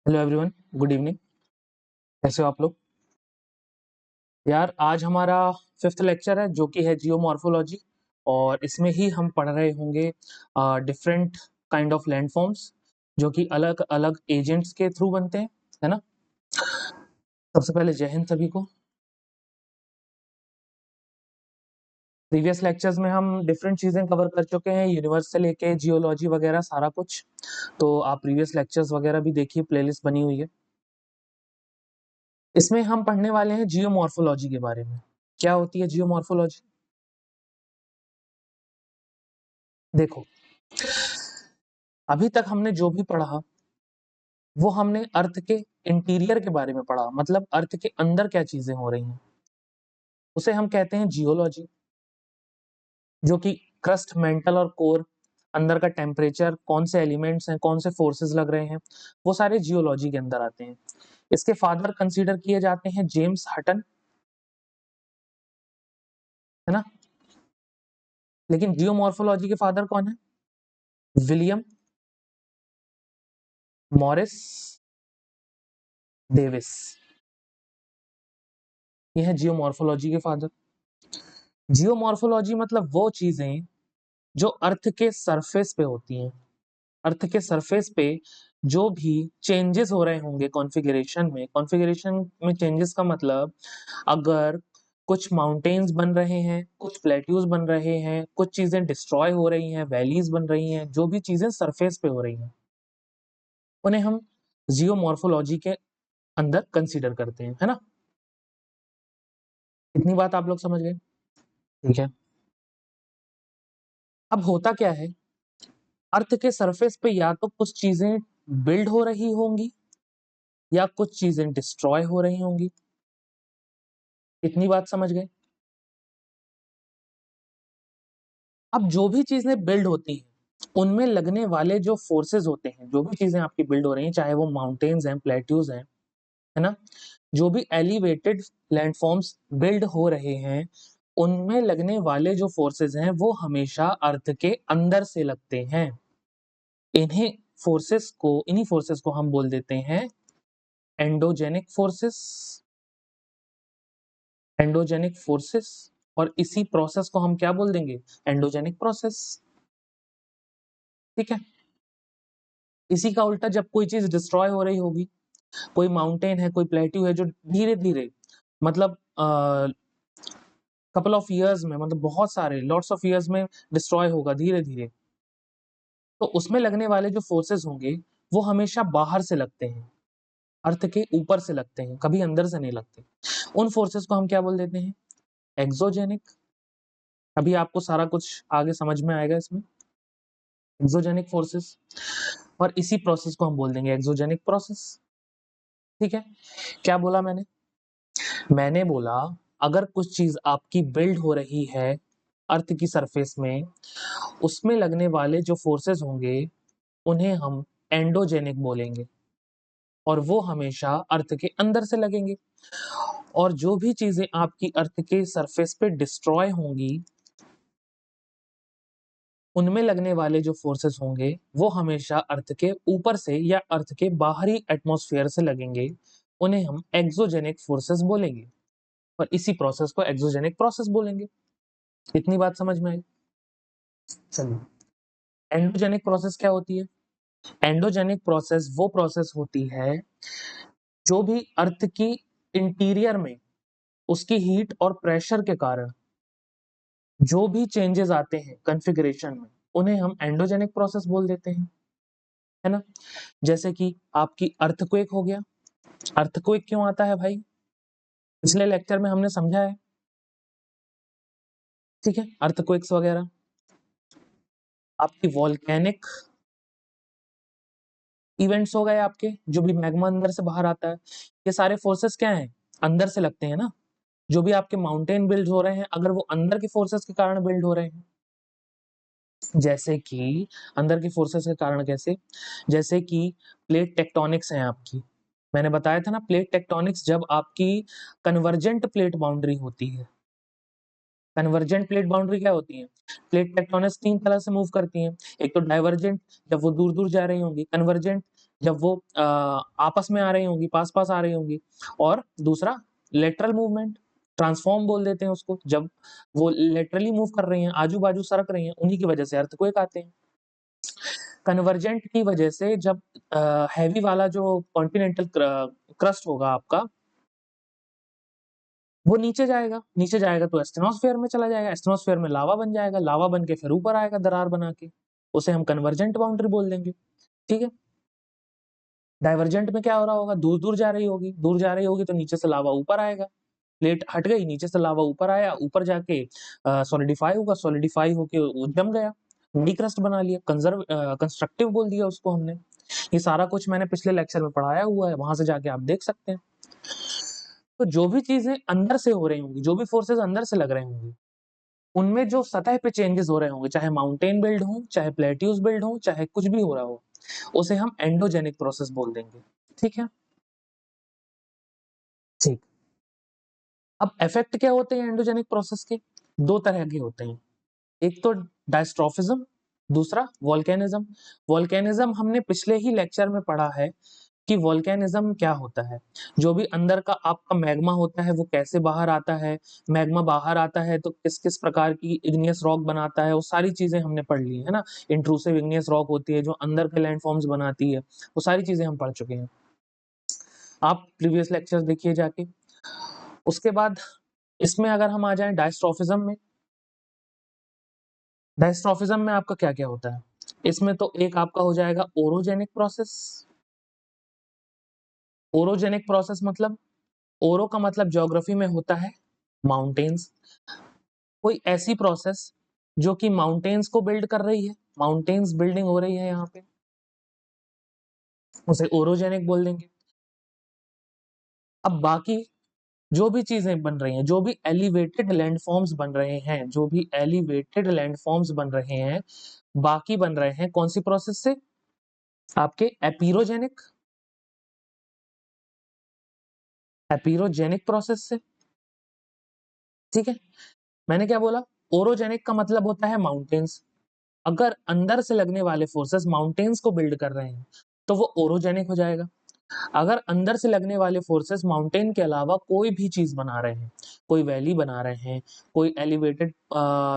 Hello everyone, good evening. कैसे हो आप लोग? यार आज हमारा फिफ्थ लेक्चर है जो कि है जियोमॉर्फोलॉजी। और इसमें ही हम पढ़ रहे होंगे डिफरेंट काइंड ऑफ लैंडफॉर्म्स जो कि अलग अलग एजेंट्स के थ्रू बनते हैं, है ना। सबसे पहले जय हिंद सभी को। प्रीवियस लेक्चर्स में हम डिफरेंट चीजें कवर कर चुके हैं, यूनिवर्स से लेके जियोलॉजी वगैरह सारा कुछ। तो आप प्रीवियस लेक्चर्स वगैरह भी देखिए, प्लेलिस्ट बनी हुई है। इसमें हम पढ़ने वाले हैं जियोमॉर्फोलॉजी के बारे में। क्या होती है जियोमॉर्फोलॉजी? देखो, अभी तक हमने जो भी पढ़ा वो हमने अर्थ के इंटीरियर के बारे में पढ़ा, मतलब अर्थ के अंदर क्या चीजें हो रही हैं उसे हम कहते हैं जियोलॉजी। जो कि क्रस्ट, मेंटल और कोर, अंदर का टेम्परेचर, कौन से एलिमेंट्स हैं, कौन से फोर्सेस लग रहे हैं, वो सारे जियोलॉजी के अंदर आते हैं। इसके फादर कंसीडर किए जाते हैं जेम्स हटन, है ना। लेकिन जियोमॉर्फोलॉजी के फादर कौन है? William Morris Davis. ये है जियोमॉर्फोलॉजी के फादर। जियोमॉर्फोलॉजी मतलब वो चीजें जो अर्थ के सरफेस पे होती हैं। अर्थ के सरफेस पे जो भी चेंजेस हो रहे होंगे कॉन्फ़िगरेशन में चेंजेस का मतलब, अगर कुछ माउंटेन्स बन रहे हैं, कुछ प्लेट्यूज बन रहे हैं, कुछ चीजें डिस्ट्रॉय हो रही हैं, वैलीज बन रही हैं, जो भी चीजें सरफेस पे हो रही हैं उन्हें हम जियोमॉर्फोलॉजी के अंदर कंसीडर करते हैं, है ना। इतनी बात आप लोग समझ गए? ठीक है। अब होता क्या है, अर्थ के सरफेस पे या तो कुछ चीजें बिल्ड हो रही होंगी या कुछ चीजें डिस्ट्रॉय हो रही होंगी। इतनी बात समझ गए? अब जो भी चीजें बिल्ड होती हैं उनमें लगने वाले जो फोर्सेस होते हैं, जो भी चीजें आपकी बिल्ड हो रही हैं, चाहे वो माउंटेन्स हैं, प्लेट्यूज हैं, है ना, जो भी एलिवेटेड लैंडफॉर्म्स बिल्ड हो रहे हैं, उनमें लगने वाले जो फोर्सेस हैं वो हमेशा अर्थ के अंदर से लगते हैं। इन्हीं फोर्सेस को हम बोल देते हैं एंडोजेनिक फोर्सेस। Endogenic forces. और इसी प्रोसेस को हम क्या बोल देंगे? Endogenic process. ठीक है। इसी का उल्टा, जब कोई चीज डिस्ट्रॉय हो रही होगी, कोई माउंटेन है, कोई प्लेट्यू है जो धीरे धीरे, मतलब कपल ऑफ इयर्स में, मतलब बहुत सारे लॉट्स ऑफ इयर्स में डिस्ट्रॉय होगा धीरे धीरे, तो उसमें लगने वाले जो फोर्सेस होंगे वो हमेशा बाहर से लगते हैं, अर्थ के ऊपर से लगते हैं, कभी अंदर से नहीं लगते। उन फोर्सेस को हम क्या बोल देते हैं? एक्सोजेनिक। अभी आपको सारा कुछ आगे समझ में आएगा इसमें। Exogenic forces. और इसी प्रोसेस को हम बोल देंगे एक्सोजेनिक प्रोसेस। ठीक है। क्या बोला मैंने? मैंने बोला, अगर कुछ चीज आपकी बिल्ड हो रही है अर्थ की सरफेस में, उसमें लगने वाले जो फोर्सेस होंगे उन्हें हम एंडोजेनिक बोलेंगे, और वो हमेशा अर्थ के अंदर से लगेंगे। और जो भी चीजें आपकी अर्थ के सरफेस पे डिस्ट्रॉय होंगी, उनमें लगने वाले जो फोर्सेस होंगे वो हमेशा अर्थ के ऊपर से या अर्थ के बाहरी एटमॉस्फेयर से लगेंगे। उन्हें हम एक्सोजेनिक फोर्सेस बोलेंगे, और इसी प्रोसेस को एक्सोजेनिक प्रोसेस बोलेंगे। इतनी बात समझ में आई? चलिए, एंडोजेनिक प्रोसेस क्या होती है? एंडोजेनिक प्रोसेस वो प्रोसेस होती है जो भी अर्थ की इंटीरियर में उसकी हीट और प्रेशर के कारण जो भी चेंजेस आते हैं कॉन्फ़िगरेशन में, उन्हें हम एंडोजेनिक प्रोसेस बोल देते हैं, है ना। जैसे कि आपकी अर्थक्वेक हो गया। अर्थक्वेक क्यों आता है भाई? पिछले लेक्चर में हमने समझा है। ठीक है, अर्थक्वेक्स वगैरह, आपकी वॉल्केनिक इवेंट्स हो गए, आपके जो भी मैग्मा अंदर से बाहर आता है, ये सारे फोर्सेस क्या हैं? अंदर से लगते हैं ना। जो भी आपके माउंटेन बिल्ड हो रहे हैं, अगर वो अंदर के फोर्सेस के कारण बिल्ड हो रहे हैं, जैसे कि अंदर के फोर्सेस के कारण कैसे? जैसे कि प्लेट टेक्टोनिक्स है आपकी। मैंने बताया था ना, प्लेट टेक्टोनिक्स जब आपकी कन्वर्जेंट प्लेट बाउंड्री होती है, कन्वर्जेंट प्लेट बाउंड्री क्या होती है? प्लेट टेक्टोनिक्स 3 तरह से मूव करती हैं। एक तो डाइवर्जेंट, जब वो दूर-दूर जा रही होंगी, कन्वर्जेंट जब वो आपस में आ रही होंगी, पास-पास आ रही होंगी, और दूसरा लेटरल मूवमेंट, ट्रांसफॉर्म बोल देते हैं उसको, जब वो लेटरली मूव कर रही हैं, आजू-बाजू सरक रही हैं, उन्हीं की वजह से अर्थक्वेक आते हैं। कन्वर्जेंट की वजह से जब हेवी वाला जो कॉन्टिनेंटल क्रस्ट होगा आपका, वो नीचे जाएगा तो एस्टेनोस्फेयर में चला जाएगा, एस्टेनोस्फेयर में लावा बन जाएगा, लावा बन के फिर ऊपर आएगा दरार बना के, उसे हम कन्वर्जेंट बाउंड्री बोल देंगे, ठीक है? डाइवर्जेंट में क्या हो रहा होगा, दूर-दूर जा रही होगी, दूर जा रही होगी तो नीचे से लावा ऊपर आएगा, प्लेट हट गई, नीचे से लावा ऊपर आया, ऊपर जाके सॉलिडिफाई होगा, सॉलिडिफाई होके वो जम गया, नई क्रस्ट बना लिया, कंस्ट्रक्टिव बोल दिया उसको हमने। ये सारा कुछ मैंने पिछले लेक्चर में पढ़ाया हुआ है, वहाँ से जाके आप देख सकते हैं। तो जो भी चीज़ें अंदर से हो रही होंगी, जो भी फोर्सेस अंदर से लग रहे होंगे, उनमें जो सतह पे चेंजेस हो रहे होंगे, चाहे माउंटेन बिल्ड हो, चाहे प्लेट्यूज बिल्ड हो, चाहे कुछ भी हो रहा हो, उसे हम एंडोजेनिक प्रोसेस बोल देंगे, ठीक है? ठीक। अब इफेक्ट क्या होते हैं एंडोजेनिक प्रोसेस के? 2 तरह के होते हैं। एक तो डायस्ट्रोफिज्म, दूसरा वोल्केनिज्म। वोल्केनिज्म हमने पिछले ही लेक्चर में पढ़ा है कि वोल्केनिज्म क्या होता है। जो भी अंदर का आपका मैग्मा होता है वो कैसे बाहर आता है, मैग्मा बाहर आता है तो किस-किस प्रकार की इग्नियस रॉक बनाता है, वो सारी चीज़ें हमने पढ़ ली है ना? इंट्रूसिव इग्नियस रॉक होती है जो अंदर के लैंडफॉर्म्स बनाती है, वो सारी चीज़ें हम पढ़ चुके हैं। आप प्रीवियस लेक्चर्स देखिए जाके। उसके बाद इसमें अगर हम आ जाएँ डायस्ट्रोफिज्म में, डायस्ट्रोफिज्म में आपका क्या-क्या होता है? इसमें तो एक आपका हो जाएगा ओरोजेनिक प्रोसेस। ओरोजेनिक प्रोसेस मतलब, ओरो का मतलब ज्योग्राफी में होता है माउंटेन्स। कोई ऐसी प्रोसेस जो कि माउंटेन्स को बिल्ड कर रही है, माउंटेन्स बिल्डिंग हो रही है यहाँ पे, उसे ओरोजेनिक बोल देंगे। अब बाकी जो भी चीज़ें बन रही हैं, जो भी एलिवेटेड लैंडफॉर्म्स बन रहे हैं, जो भी एलिवेटेड लैंडफॉर्म्स बन रहे हैं, बाकी बन रहे हैं कौन-सी प्रोसेस से? आपके एपिरोजेनिक प्रोसेस से, ठीक है? मैंने क्या बोला? ओरोजेनिक का मतलब होता है माउंटेन्स। अगर अंदर से लगने वाले फोर्सेस माउंटेन्स को बिल्ड कर रहे हैं, तो वो ओरोजेनिक हो जाएगा। अगर अंदर से लगने वाले फोर्सेस माउंटेन के अलावा कोई भी चीज़ बना रहे हैं, कोई वैली बना रहे हैं, कोई एलिवेटेड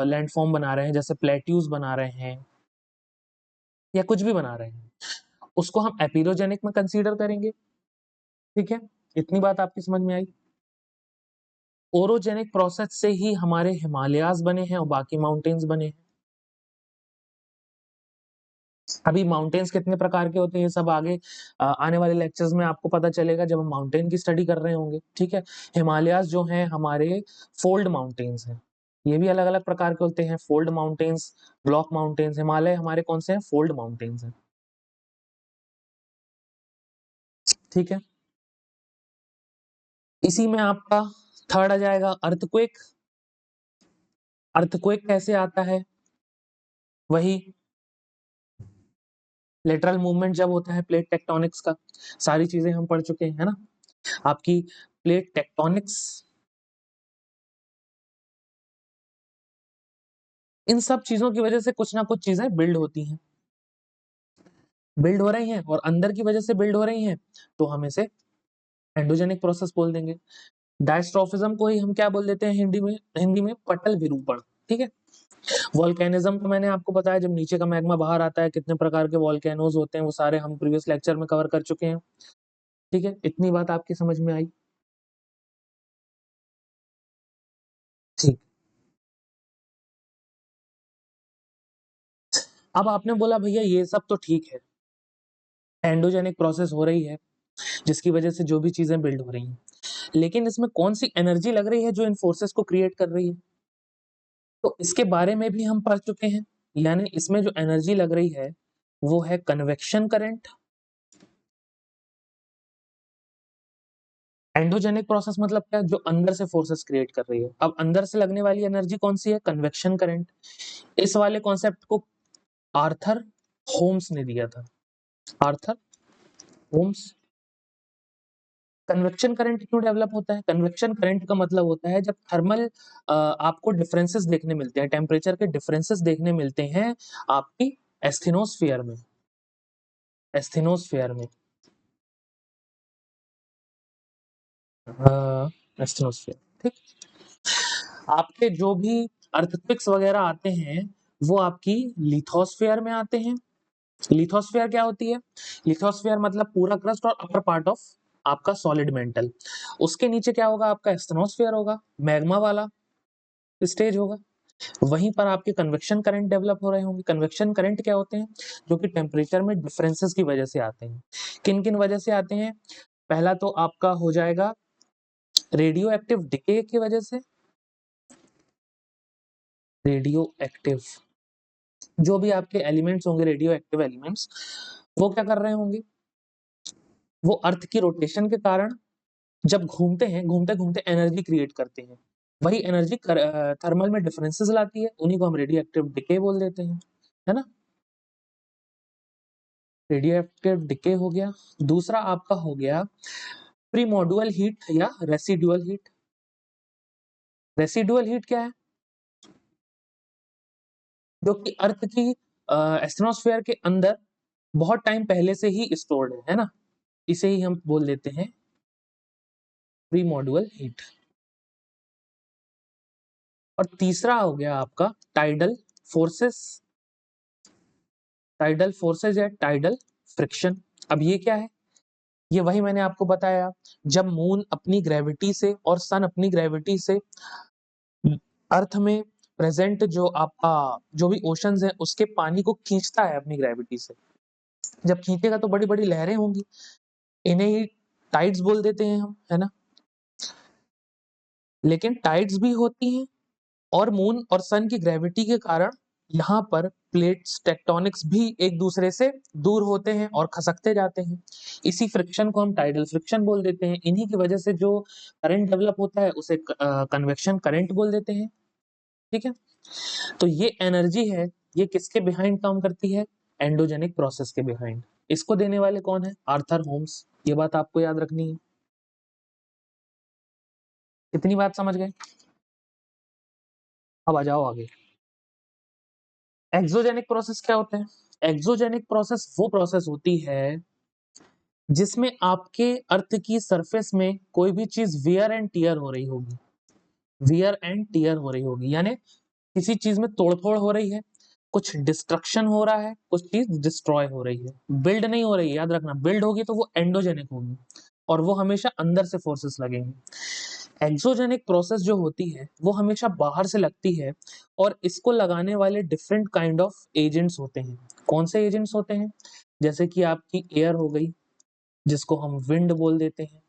लैंडफॉर्म बना रहे हैं, जैसे प्लेट्यूज बना रहे हैं या कुछ भी बना रहे हैं, उसको हम एपिरोजेनिक में कंसीडर करेंगे, ठीक है? इतनी बात आपकी समझ में आई? ओरोजेनिक प्रोसेस से ही हमारे हिमालयाज़ बने हैं और बाकी माउंटेन्स बने हैं। अभी माउंटेन्स कितने प्रकार के होते हैं, ये सब आगे आने वाले लेक्चर्स में आपको पता चलेगा जब हम माउंटेन की स्टडी कर रहे होंगे, ठीक है? हिमालयाज़ जो हैं हमारे फोल्ड माउंटेन्स हैं। ये भी अलग-अलग प्रकार के होते हैं, fold mountains, block mountains, Himalaya हमारे कौन से हैं? फोल्ड माउंटेन्स हैं, ठीक है? इसी में आपका थर्ड आ जाएगा अर्थक्वेक। अर्थक्वेक कैसे आता है? वही लेटरल मूवमेंट जब होता है प्लेट टेक्टोनिक्स का, सारी चीज़ें हम पढ़ चुके हैं, है ना? आपकी प्लेट टेक्टोनिक्स, इन सब चीज़ों की वजह से कुछ ना कुछ चीज़ें बिल्ड होती हैं। बिल्ड हो रही हैं और अंदर की वजह से बिल्ड हो रही हैं, तो हम इसे एंडोजेनिक प्रोसेस बोल देंगे। डायस्ट्रोफिज्म को ही हम क्या बोल देते हैं हिंदी में पटल विरूपण, ठीक है? वोल्केनिज्म तो मैंने आपको बताया जब नीचे का मैग्मा बाहर आता है, कितने प्रकार के वोल्केनोज़ होते हैं, वो सारे हम प्रीवियस लेक्चर में कवर कर चुके हैं, ठीक है? इतनी बात आपकी समझ में आई? ठीक। अब आपने बोला भैया ये सब तो ठीक है, एंडोजेनिक प्रोसेस हो रही है, जिसकी वजह से जो भी चीज़ें बिल्ड हो रही हैं। लेकिन इसमें कौन-सी एनर्जी लग रही है जो इन फोर्सेस को क्रिएट कर रही है? तो इसके बारे में भी हम पढ़ चुके हैं, यानी इसमें जो एनर्जी लग रही है, वो है कन्वेक्शन करंट। एंडोजेनिक प्रोसेस मतलब क्या? जो अंदर से फोर्सेस क्रिएट कर रही है। अब अंदर से लगने वाली एनर्जी कौन-सी है? Convection current. इस वाले कॉन्सेप्ट को आर्थर होम्स ने दिया था। आर्थर होम्स कन्वेक्शन करंट क्यों डेवलप होता है? कन्वेक्शन करंट का मतलब होता है जब थर्मल आपको डिफरेंसेस देखने मिलते हैं, टेम्परेचर के डिफरेंसेस देखने मिलते हैं आपकी एस्थेनोस्फीयर में, एस्थेनोस्फीयर में एस्थेनोस्फीयर, ठीक। आपके जो भी अर्थक्वेक्स वगैरह आते हैं वो आपकी लिथोस्फीयर में आते हैं। लिथोस्फीयर क्या होती है? लिथोस्फीयर मतलब पूरा क्रस्ट और अपर पार्ट ऑफ आपका सॉलिड मेंटल। उसके नीचे क्या होगा? आपका एस्थेनोस्फीयर होगा, मैग्मा वाला स्टेज होगा। वहीं पर आपके कन्वेक्शन करंट डेवलप हो रहे होंगे। कन्वेक्शन करंट क्या होते हैं? जो कि टेम्परेचर में डिफरेंसेस की वजह से आते हैं। किन किन वजह से आते हैं? पहला तो आपका हो जाएगा रेडियो एक्टिव डिके की वजह से। रेडियो एक्टिव जो भी आपके एलिमेंट्स होंगे, रेडियो एक्टिव एलिमेंट्स, वो क्या कर रहे होंगे? वो अर्थ की रोटेशन के कारण जब घूमते हैं, घूमते घूमते एनर्जी क्रिएट करते हैं। वही एनर्जी थर्मल में डिफरेंसेस लाती है, उन्हीं को हम रेडियो एक्टिव डिके बोल देते हैं, है ना। रेडियो एक्टिव डिके हो गया। दूसरा आपका हो गया प्रीमोडुअल हीट या रेसिडुअल हीट। रेसिडुअल हीट क्या है? जो कि अर्थ की एस्ट्रोस्फेयर के अंदर बहुत टाइम पहले से ही स्टोर्ड है ना। इसे ही हम बोल देते हैं प्रीमोडुअल हीट। और तीसरा हो गया आपका टाइडल फोर्सेस। टाइडल फोर्सेस या टाइडल फ्रिक्शन। अब ये क्या है? ये वही मैंने आपको बताया, जब मून अपनी ग्रेविटी से और सन अपनी ग्रेविटी से अर्थ में प्रेजेंट जो आपका जो भी ओशंस है उसके पानी को खींचता है अपनी ग्रेविटी से। जब खींचेगा तो बड़ी बड़ी लहरें होंगी, इन्हें ही टाइड्स बोल देते हैं हम, है ना। लेकिन टाइड्स भी होती हैं और मून और सन की ग्रेविटी के कारण यहाँ पर प्लेट्स टेक्टोनिक्स भी एक दूसरे से दूर होते हैं और खसकते जाते हैं। इसी फ्रिक्शन को हम टाइडल फ्रिक्शन बोल देते हैं। इन्हीं की वजह से जो करंट डेवलप होता है उसे कन्वेक्शन करंट बोल देते हैं, ठीक है। तो ये एनर्जी है, ये किसके बिहाइंड काम करती है? एंडोजेनिक प्रोसेस के बिहाइंड। इसको देने वाले कौन है? Arthur Holmes. ये बात आपको याद रखनी है। इतनी बात समझ गए? अब आ जाओ आगे। एक्सोजेनिक प्रोसेस क्या होते हैं? एक्सोजेनिक प्रोसेस वो प्रोसेस होती है जिसमें आपके अर्थ की सरफेस में कोई भी चीज वियर एंड टियर हो रही होगी। वियर एंड टियर हो रही होगी यानी किसी चीज में तोड़फोड़ हो रही है, कुछ डिस्ट्रक्शन हो रहा है, कुछ चीज डिस्ट्रॉय हो रही है। बिल्ड नहीं हो रही है, याद रखना। बिल्ड होगी तो वो एंडोजेनिक होगी और वो हमेशा अंदर से फोर्सेस लगेंगे। एक्सोजेनिक प्रोसेस जो होती है वो हमेशा बाहर से लगती है और इसको लगाने वाले डिफरेंट काइंड ऑफ एजेंट्स होते हैं। कौन से एजेंट्स होते हैं? जैसे कि आपकी एयर हो गई, जिसको हम विंड बोल देते हैं।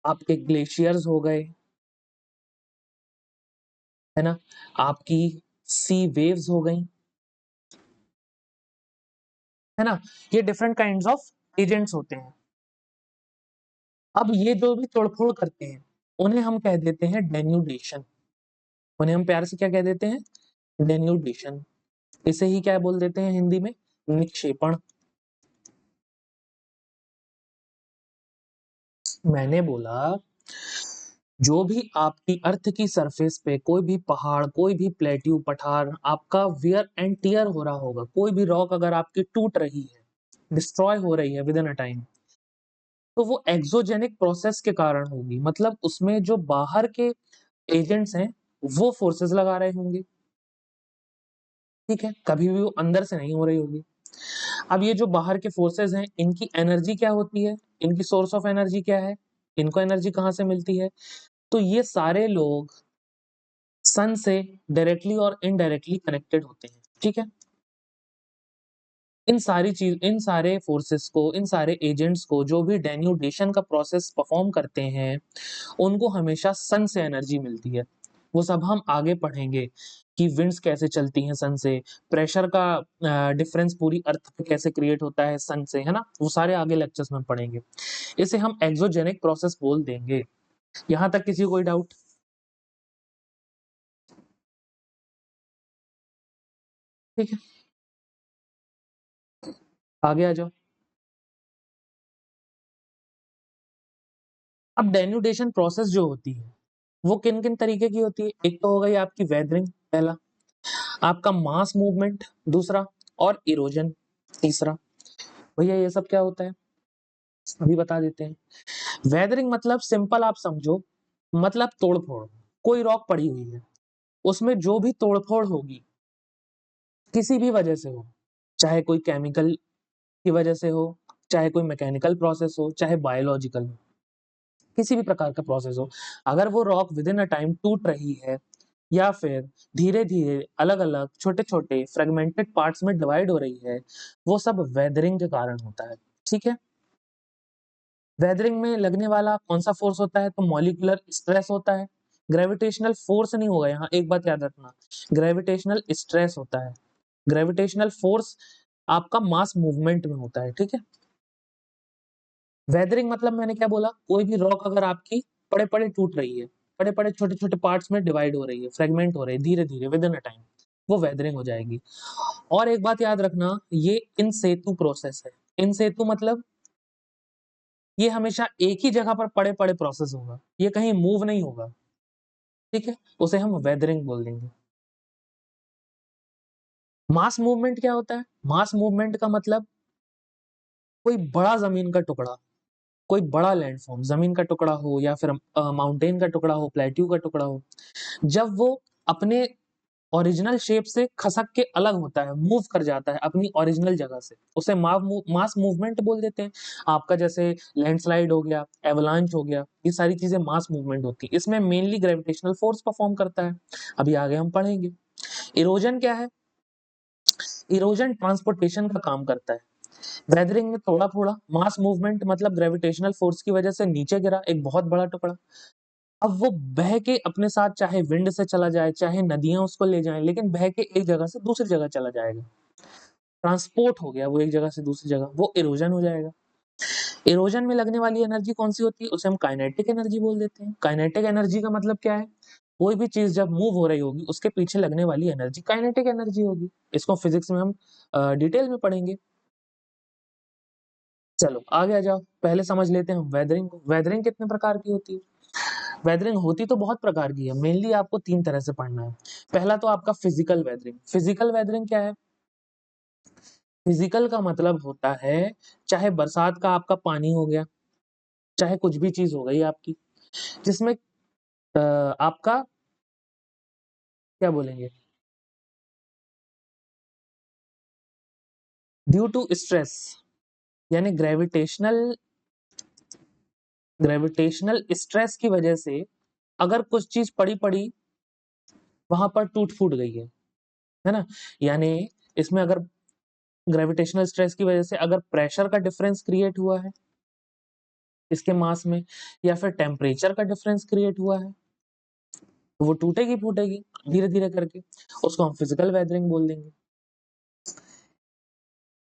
आपके ग्लेशियर्स हो गए, है ना। आपकी सी वेव्स हो गई, है ना। ये डिफरेंट काइंड्स ऑफ एजेंट्स होते हैं। अब ये जो भी तोड़फोड़ करते हैं उन्हें हम कह देते हैं डेन्यूडेशन। उन्हें हम प्यार से क्या कह देते हैं? डेन्यूडेशन। इसे ही क्या बोल देते हैं हिंदी में? निक्षेपण। मैंने बोला जो भी आपकी अर्थ की सरफेस पे कोई भी पहाड़, कोई भी प्लेट्यू पठार आपका वियर एंड टियर हो रहा होगा, कोई भी रॉक अगर आपकी टूट रही है, डिस्ट्रॉय हो रही है विद इन अ टाइम, तो वो एक्सोजेनिक प्रोसेस के कारण होगी। मतलब उसमें जो बाहर के एजेंट्स हैं वो फोर्सेस लगा रहे होंगे, ठीक है। कभी भी वो अंदर से नहीं हो रही होगी। अब ये जो बाहर के फोर्सेस हैं इनकी एनर्जी क्या होती है? इनकी सोर्स ऑफ एनर्जी क्या है? इनको एनर्जी कहाँ से मिलती है? तो ये सारे लोग सन से डायरेक्टली और इनडायरेक्टली कनेक्टेड होते हैं, ठीक है। इन सारे फोर्सेस को, इन सारे एजेंट्स को जो भी डेन्यूडेशन का प्रोसेस परफॉर्म करते हैं उनको हमेशा सन से एनर्जी मिलती है। वो सब हम आगे पढ़ेंगे कि विंड्स कैसे चलती हैं सन से, प्रेशर का डिफरेंस पूरी अर्थ पे कैसे क्रिएट होता है सन से, है ना। वो सारे आगे लेक्चर्स में पढ़ेंगे। इसे हम एक्सोजेनिक प्रोसेस बोल देंगे। यहां तक किसी को कोई डाउट? ठीक है, आगे आ जाओ। अब डेन्यूडेशन प्रोसेस जो होती है वो किन किन तरीके की होती है? एक तो हो गई आपकी वेदरिंग, पहला आपका मास मूवमेंट, दूसरा और इरोजन, तीसरा। भैया ये सब क्या होता है अभी बता देते हैं। वेदरिंग मतलब सिंपल आप समझो, मतलब तोड़फोड़। कोई रॉक पड़ी हुई है, उसमें जो भी तोड़फोड़ होगी किसी भी वजह से हो, चाहे कोई केमिकल की वजह से हो, चाहे कोई मैकेनिकल प्रोसेस हो, चाहे बायोलॉजिकल हो, किसी भी प्रकार का प्रोसेस हो, अगर वो rock with in a time टूट रही है या फिर धीरे-धीरे अलग-अलग छोटे-छोटे फ्रेगमेंटेड पार्ट्स में डिवाइड हो रही है, वो सब वेदरिंग के कारण होता है। ठीक है? वेदरिंग में लगने वाला कौन-सा फोर्स होता है? तो मॉलिक्यूलर स्ट्रेस होता है। ग्रेविटेशनल फोर्स नहीं होगा यहाँ, एक बात याद रखना, ग्रेविटेशनल स्ट्रेस होता है। ग्रेविटेशनल फोर्स आपका मास मूवमेंट में होता है, ठीक है? वेदरिंग मतलब मैंने क्या बोला? कोई भी रॉक अगर आपकी पड़े-पड़े टूट रही है, पड़े-पड़े छोटे-छोटे पार्ट्स में डिवाइड हो रही है, फ्रेगमेंट हो रही है धीरे-धीरे विद इन अ टाइम, वो वेदरिंग हो जाएगी। और एक बात याद रखना, ये इन सेतु प्रोसेस है। इन सेतु मतलब ये हमेशा एक ही जगह पर पड़े-पड़े प्रोसेस होगा, ये कहीं मूव नहीं होगा, ठीक है? उसे हम वेदरिंग बोल देंगे। मास मूवमेंट क्या होता है? मास मूवमेंट का मतलब कोई बड़ा ज़मीन का टुकड़ा, कोई बड़ा लैंडफ़ॉर्म, ज़मीन का टुकड़ा हो या फिर माउंटेन का टुकड़ा हो, प्लेट्यू का टुकड़ा हो, जब वो अपने ओरिजिनल शेप से खसक के अलग होता है, मूव कर जाता है अपनी ओरिजिनल जगह से, उसे मास मूवमेंट बोल देते हैं। आपका जैसे लैंडस्लाइड हो गया, एवलांच हो गया, ये सारी चीज़ें मास मूवमेंट होती है। इसमें मेनली ग्रेविटेशनल फोर्स परफॉर्म करता है। अभी आगे हम पढ़ेंगे। इरोजन क्या है? इरोजन ट्रांसपोर्टेशन का काम करता है। वेदरिंग में थोड़ा-थोड़ा, मास मूवमेंट मतलब ग्रेविटेशनल फोर्स की वजह से नीचे गिरा एक बहुत बड़ा टुकड़ा। अब वो बह के अपने साथ चाहे विंड से चला जाए, चाहे नदियाँ उसको ले जाएँ, लेकिन बह के एक जगह से दूसरी जगह चला जाएगा। ट्रांसपोर्ट हो गया वो एक जगह से दूसरी जगह, वो इरोजन हो जाएगा। इरोजन में लगने वाली एनर्जी कौन-सी होती है? उसे हम काइनेटिक एनर्जी बोल देते हैं। काइनेटिक एनर्जी का मतलब क्या है? कोई भी चीज़ जब मूव हो रही होगी, उसके पीछे लगने वाली एनर्जी काइनेटिक एनर्जी होगी। इसको फिज़िक्स में हम डिटेल में पढ़ेंगे। चलो आगे आ जाओ, पहले समझ लेते हैं वेदरिंग को। वेदरिंग कितने प्रकार की होती है? वेदरिंग होती तो बहुत प्रकार की है, मेनली आपको 3 तरह से पढ़ना है। पहला तो आपका फिजिकल वेदरिंग। फिजिकल वेदरिंग क्या है? फिजिकल का मतलब होता है, चाहे बरसात का आपका पानी हो गया, चाहे कुछ भी चीज़ हो गई आपकी, जिसमें आपका क्या बोलेंगे? ड्यू टू स्ट्रेस, यानी ग्रेविटेशनल स्ट्रेस की वजह से अगर कुछ चीज़ पड़ी-पड़ी वहाँ पर टूट-फूट गई है ना? यानी इसमें अगर ग्रेविटेशनल स्ट्रेस की वजह से अगर प्रेशर का डिफरेंस क्रिएट हुआ है इसके मास में, या फिर टेम्परेचर का डिफरेंस क्रिएट हुआ है, तो वो टूटेगी-फूटेगी धीरे-धीरे करके। उसको हम फिजिकल वेदरिंग बोल देंगे।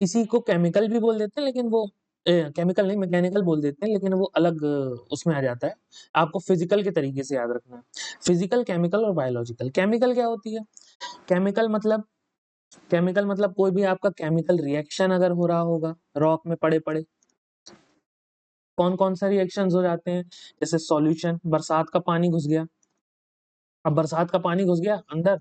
इसी को केमिकल भी बोल देते हैं, लेकिन वो केमिकल नहीं, मैकेनिकल बोल देते हैं, लेकिन वो अलग उसमें आ जाता है। आपको फिजिकल के तरीके से याद रखना है। फिजिकल, केमिकल और बायोलॉजिकल। केमिकल क्या होती है? केमिकल मतलब केमिकल मतलब कोई भी आपका केमिकल रिएक्शन अगर हो रहा होगा रॉक में पड़े-पड़े, कौन-कौन सा रिएक्शंस हो जाते हैं? जैसे सॉल्यूशन, बरसात का पानी घुस गया। अब बरसात का पानी घुस गया अंदर,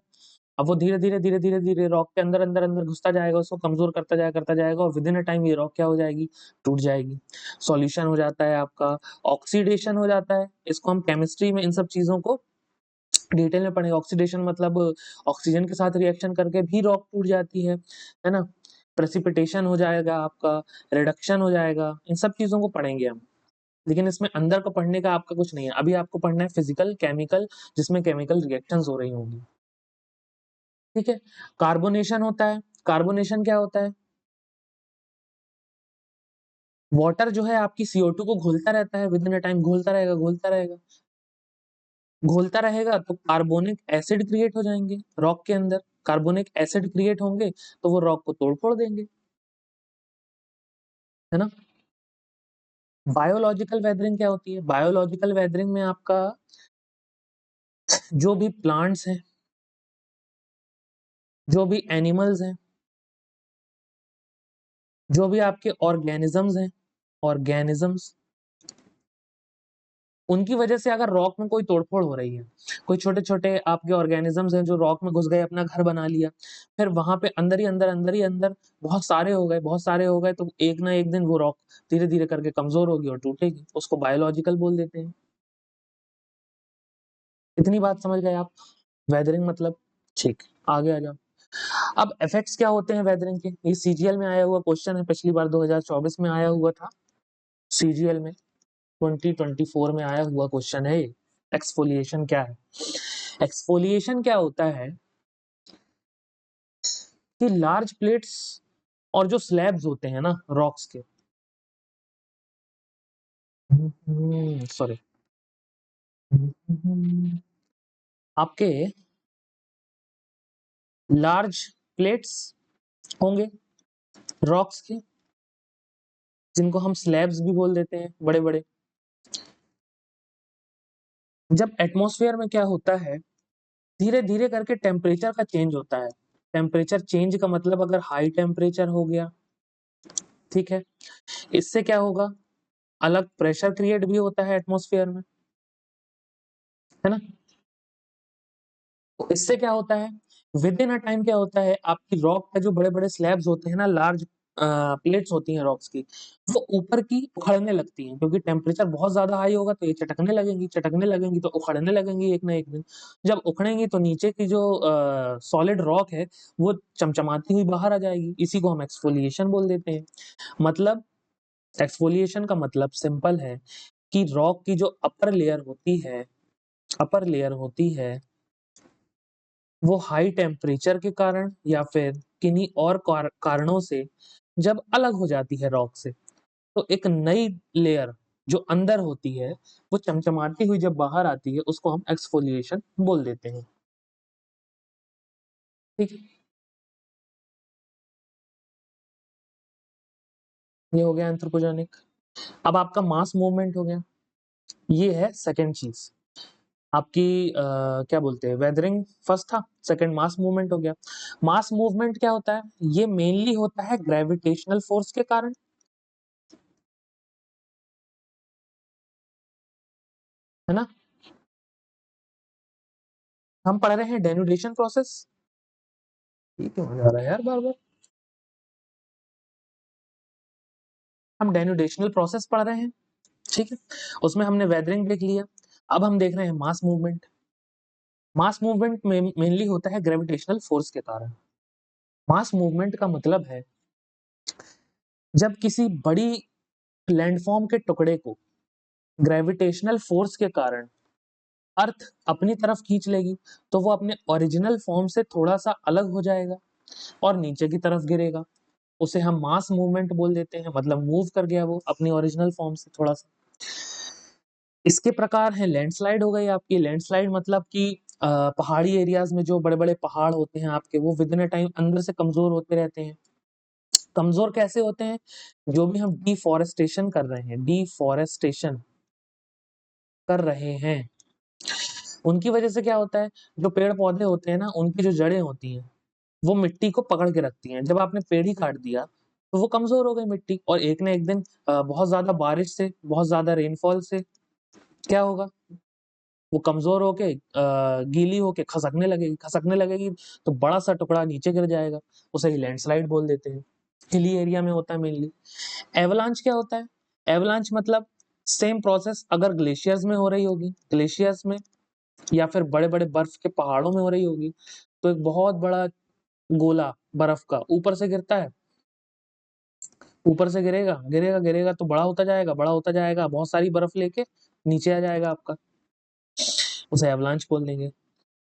अब वो धीरे-धीरे, धीरे-धीरे, धीरे रॉक के अंदर, अंदर, अंदर घुसता जाएगा, उसको कमज़ोर करता जाएगा और विदिन अ टाइम ये रॉक क्या हो जाएगी? टूट जाएगी। सॉल्यूशन हो जाता है आपका, ऑक्सीडेशन हो जाता है। इसको हम केमिस्ट्री में इन सब चीज़ों को डिटेल में पढ़ेंगे। ऑक्सीडेशन मतलब ऑक्सीजन के साथ रिएक्शन करके भी रॉक टूट जाती है ना? प्रेसिपिटेशन हो जाएगा आपका, रिडक्शन हो जाएगा, इन सब चीज़ों को पढ़ेंगे हम। लेकिन इसमें अंदर को पढ़ने का आपका कुछ नहीं है। अभी आपको पढ़ना है फिज़िकल, केमिकल, जिसमें केमिकल रिएक्शंस हो रही होंगी। ठीक है? कार्बोनेशन होता है। कार्बोनेशन क्या होता है? वाटर जो है आपकी CO2 को घोलता रहता है, विदिन अ टाइम घोलता रहेगा। घोलता रहेगा तो कार्बोनिक एसिड क्रिएट हो जाएँगे रॉक के अंदर। कार्बोनिक एसिड क्रिएट होंगे तो वो रॉक को तोड़-फोड़ देंगे, है ना? बायोलॉजिकल वेदरिंग क्या होती है? बायोलॉजिकल वेदरिंग में आपका जो भी प्लांट्स हैं, जो भी एनिमल्स हैं, जो भी आपके ऑर्गेनिज़म्स हैं, ऑर्गेनिज़म्स उनकी वजह से अगर रॉक में कोई तोड़फोड़ हो रही है, कोई छोटे-छोटे आपके ऑर्गेनिज़म्स हैं जो रॉक में घुस गए, अपना घर बना लिया, फिर वहाँ पे अंदर ही अंदर, अंदर ही अंदर बहुत सारे हो गए तो एक ना एक दिन वो रॉक धीरे-धीरे करके कमज़ोर होगी और टूटेगी। उसको बायोलॉजिकल बोल देते हैं। इतनी बात समझ गए आप? वेदरिंग मतलब? ठीक, आगे आ जाओ। अब इफेक्ट्स क्या होते हैं वेदरिंग के? ये सीजीएल में आया हुआ क्वेश्चन है, पिछली बार 2024 में आया हुआ था। सीजीएल में 2024 में आया हुआ क्वेश्चन है ये। एक्सफोलिएशन क्या है? एक्सफोलिएशन क्या होता है कि लार्ज प्लेट्स और जो स्लैब्स होते हैं ना रॉक्स के, सॉरी, आपके लार्ज प्लेट्स होंगे रॉक्स के, जिनको हम स्लैब्स भी बोल देते हैं, बड़े-बड़े। जब एटमॉस्फेयर में क्या होता है, धीरे-धीरे करके टेम्परेचर का चेंज होता है। टेम्परेचर चेंज का मतलब अगर हाई टेम्परेचर हो गया, ठीक है? इससे क्या होगा? अलग प्रेशर क्रिएट भी होता है एटमॉस्फेयर में, है ना? तो इससे क्या होता है, विद इन अ टाइम क्या होता है, आपकी रॉक का जो बड़े-बड़े स्लैब्स होते हैं ना, लार्ज प्लेट्स होती हैं रॉक्स की, वो ऊपर की उखड़ने लगती हैं क्योंकि टेम्परेचर बहुत ज़्यादा हाई होगा तो ये चटकने लगेंगी तो उखड़ने लगेंगी एक ना एक दिन। जब उखड़ेंगी तो नीचे की जो सॉलिड रॉक है, वो चमचमाती हुई बाहर आ जाएगी। इसी को हम एक्सफोलिएशन बोल देते हैं। मतलब एक्सफोलिएशन का मतलब सिंपल है कि रॉक की जो अपर लेयर होती है वो हाई टेम्परेचर के कारण या फिर किन्हीं और कारणों से जब अलग हो जाती है रॉक से, तो एक नई लेयर जो अंदर होती है, वो चमचमाती हुई जब बाहर आती है, उसको हम एक्सफोलिएशन बोल देते हैं। ठीक है? ये हो गया एंथ्रोपोजेनिक। अब आपका मास मूवमेंट हो गया। ये है सेकंड चीज़। आपकी क्या बोलते हैं वेदरिंग फर्स्ट था, सेकंड मास मूवमेंट हो गया। मास मूवमेंट क्या होता है? ये मेनली होता है ग्रेविटेशनल फोर्स के कारण, है ना? हम पढ़ रहे हैं डेनुडेशन प्रोसेस। ये क्यों हो जा रहा है यार बार-बार? हम डेनुडेशनल प्रोसेस पढ़ रहे हैं, ठीक है? उसमें हमने वेदरिंग देख लिया। अब हम देख रहे हैं मास मूवमेंट। मास मूवमेंट में मेनली होता है ग्रेविटेशनल फोर्स के कारण। मास मूवमेंट का मतलब है जब किसी बड़ी लैंडफॉर्म के टुकड़े को ग्रेविटेशनल फोर्स के कारण अर्थ अपनी तरफ खींच लेगी, तो वो अपने ओरिजिनल फॉर्म से थोड़ा-सा अलग हो जाएगा और नीचे की तरफ गिरेगा। उसे हम मास मूवमेंट बोल देते हैं, मतलब मूव कर गया वो अपनी ओरिजिनल फॉर्म से थोड़ा-सा। इसके प्रकार हैं लैंडस्लाइड हो गई आपकी, लैंडस्लाइड मतलब कि पहाड़ी एरियाज़ में जो बड़े-बड़े पहाड़ होते हैं आपके, वो विदिन अ टाइम अंदर से कमज़ोर होते रहते हैं। कमज़ोर कैसे होते हैं? जो भी हम डिफ़ॉरेस्टेशन कर रहे हैं, उनकी वजह से क्या होता है, जो पेड़-पौधे होते हैं ना, उनकी जो जड़ें होती हैं, वो मिट्टी को पकड़ के रखती हैं। जब आपने पेड़ ही काट दिया, तो वो कमज़ोर हो गई मिट्टी और एक ना एक दिन बहुत ज़्यादा बारिश से, बहुत ज़्यादा रेनफॉल से क्या होगा? वो कमज़ोर होके गीली होके खसकने लगेगी तो बड़ा-सा टुकड़ा नीचे गिर जाएगा, उसे ही लैंडस्लाइड बोल देते हैं। हिली एरिया में होता है मेनली। एवलांच क्या होता है? एवलांच मतलब सेम प्रोसेस अगर ग्लेशियर्स में हो रही होगी, ग्लेशियर्स में या फिर बड़े-बड़े बर्फ के पहाड़ों में हो रही होगी, तो एक बहुत बड़ा गोला बर्फ का ऊपर से गिरता है, ऊपर से गिरेगा तो बड़ा होता जाएगा, बहुत सारी बर्फ लेके नीचे आ जाएगा आपका, उसे एवलांच बोल देंगे।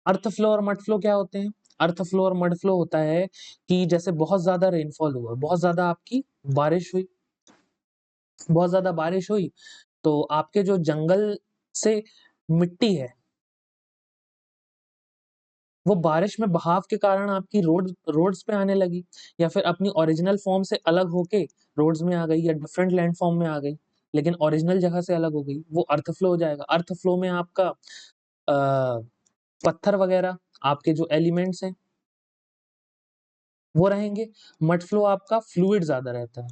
अर्थ फ्लो और मड फ्लो क्या होते हैं? अर्थ फ्लो और मड फ्लो होता है कि जैसे बहुत ज़्यादा रेनफॉल हुआ, बहुत ज़्यादा आपकी बारिश हुई, बहुत ज़्यादा बारिश हुई, तो आपके जो जंगल से मिट्टी है, वो बारिश में बहाव के कारण आपकी रोड्स पे आने लगी या फिर अपनी ओरिजिनल फॉर्म से अलग होके रोड्स में आ गई या डिफरेंट लैंड फॉर्म में आ गई, लेकिन ओरिजिनल जगह से अलग हो गई, वो अर्थ फ्लो हो जाएगा। अर्थ फ्लो में आपका पत्थर वगैरह, आपके जो एलिमेंट्स हैं, वो रहेंगे। मड फ्लो आपका फ्लूइड ज़्यादा रहता है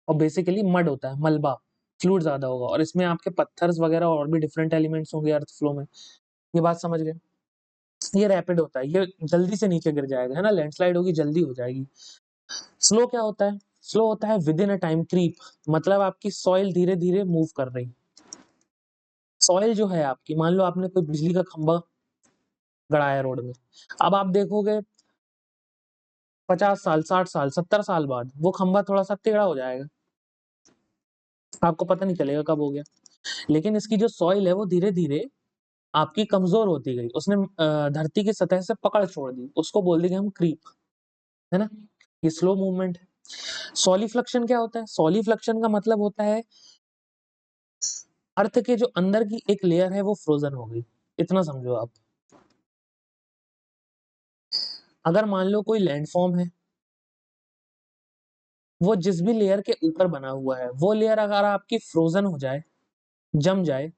और बेसिकली मड होता है, मलबा। फ्लूइड ज़्यादा होगा और इसमें आपके पत्थर्स वगैरह और भी डिफरेंट एलिमेंट्स होंगे अर्थ फ्लो में। ये बात समझ गए? ये रैपिड होता है, ये जल्दी से नीचे गिर जाएगा, है ना? लैंडस्लाइड होगी, जल्दी हो जाएगी। स्लो क्या होता है? स्लो होता है विदिन अ टाइम क्रीप, मतलब आपकी सॉइल धीरे-धीरे मूव कर रही। सॉइल जो है आपकी, मान लो आपने कोई बिजली का खंभा गड़ाया रोड में, अब आप देखोगे 50 साल, 60 साल, 70 साल बाद वो खंभा थोड़ा-सा टेढ़ा हो जाएगा। आपको पता नहीं चलेगा कब हो गया। लेकिन इसकी जो सॉइल है वो धीरे-धीरे आपकी कमज़ोर होती गई। उसने धरती की सतह से पकड़ छोड़ दी। उसको बोल देंगे हम क्रीप, है ना? ये स्लो मूवमेंट है। सॉलिफ्लक्शन क्या होता है? सॉलिफ्लक्शन का मतलब होता है अर्थ के जो अंदर की एक लेयर है वो फ्रोज़न हो गई। इतना समझो आप। अगर मान लो कोई लैंडफ़ॉर्म है, वो जिस भी लेयर के ऊपर बना हुआ है, वो लेयर अगर आपकी फ्रोज़न हो जाए, जम जाए,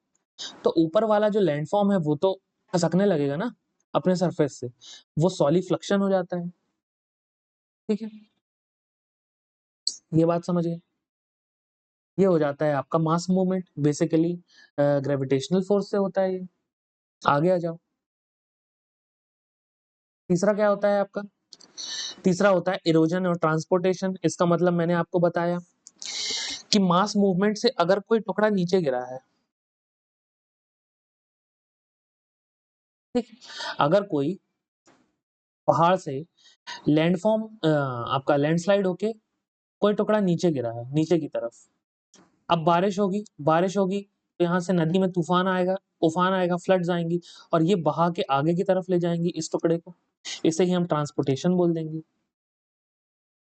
तो ऊपर वाला जो लैंडफ़ॉर्म है वो तो खसकने लगेगा ना अपने सरफेस से। वो सॉलिफ्लक्शन हो जाता है। ठीक है? ये बात समझ गए? ये हो जाता है आपका mass movement, basically gravitational force से होता है ये। आगे आ जाओ। तीसरा क्या होता है आपका? तीसरा होता है इरोजन और ट्रांसपोर्टेशन। इसका मतलब मैंने आपको बताया कि मास मूवमेंट से अगर कोई टुकड़ा नीचे गिरा है, ठीक? अगर कोई पहाड़ से लैंडफॉर्म आपका लैंडस्लाइड होके कोई टुकड़ा नीचे गिरा है, नीचे की तरफ। अब बारिश होगी तो यहाँ से नदी में उफान आएगा, फ्लड्स आएँगी और ये बहा के आगे की तरफ ले जाएँगी इस टुकड़े को। इसे ही हम ट्रांसपोर्टेशन बोल देंगे।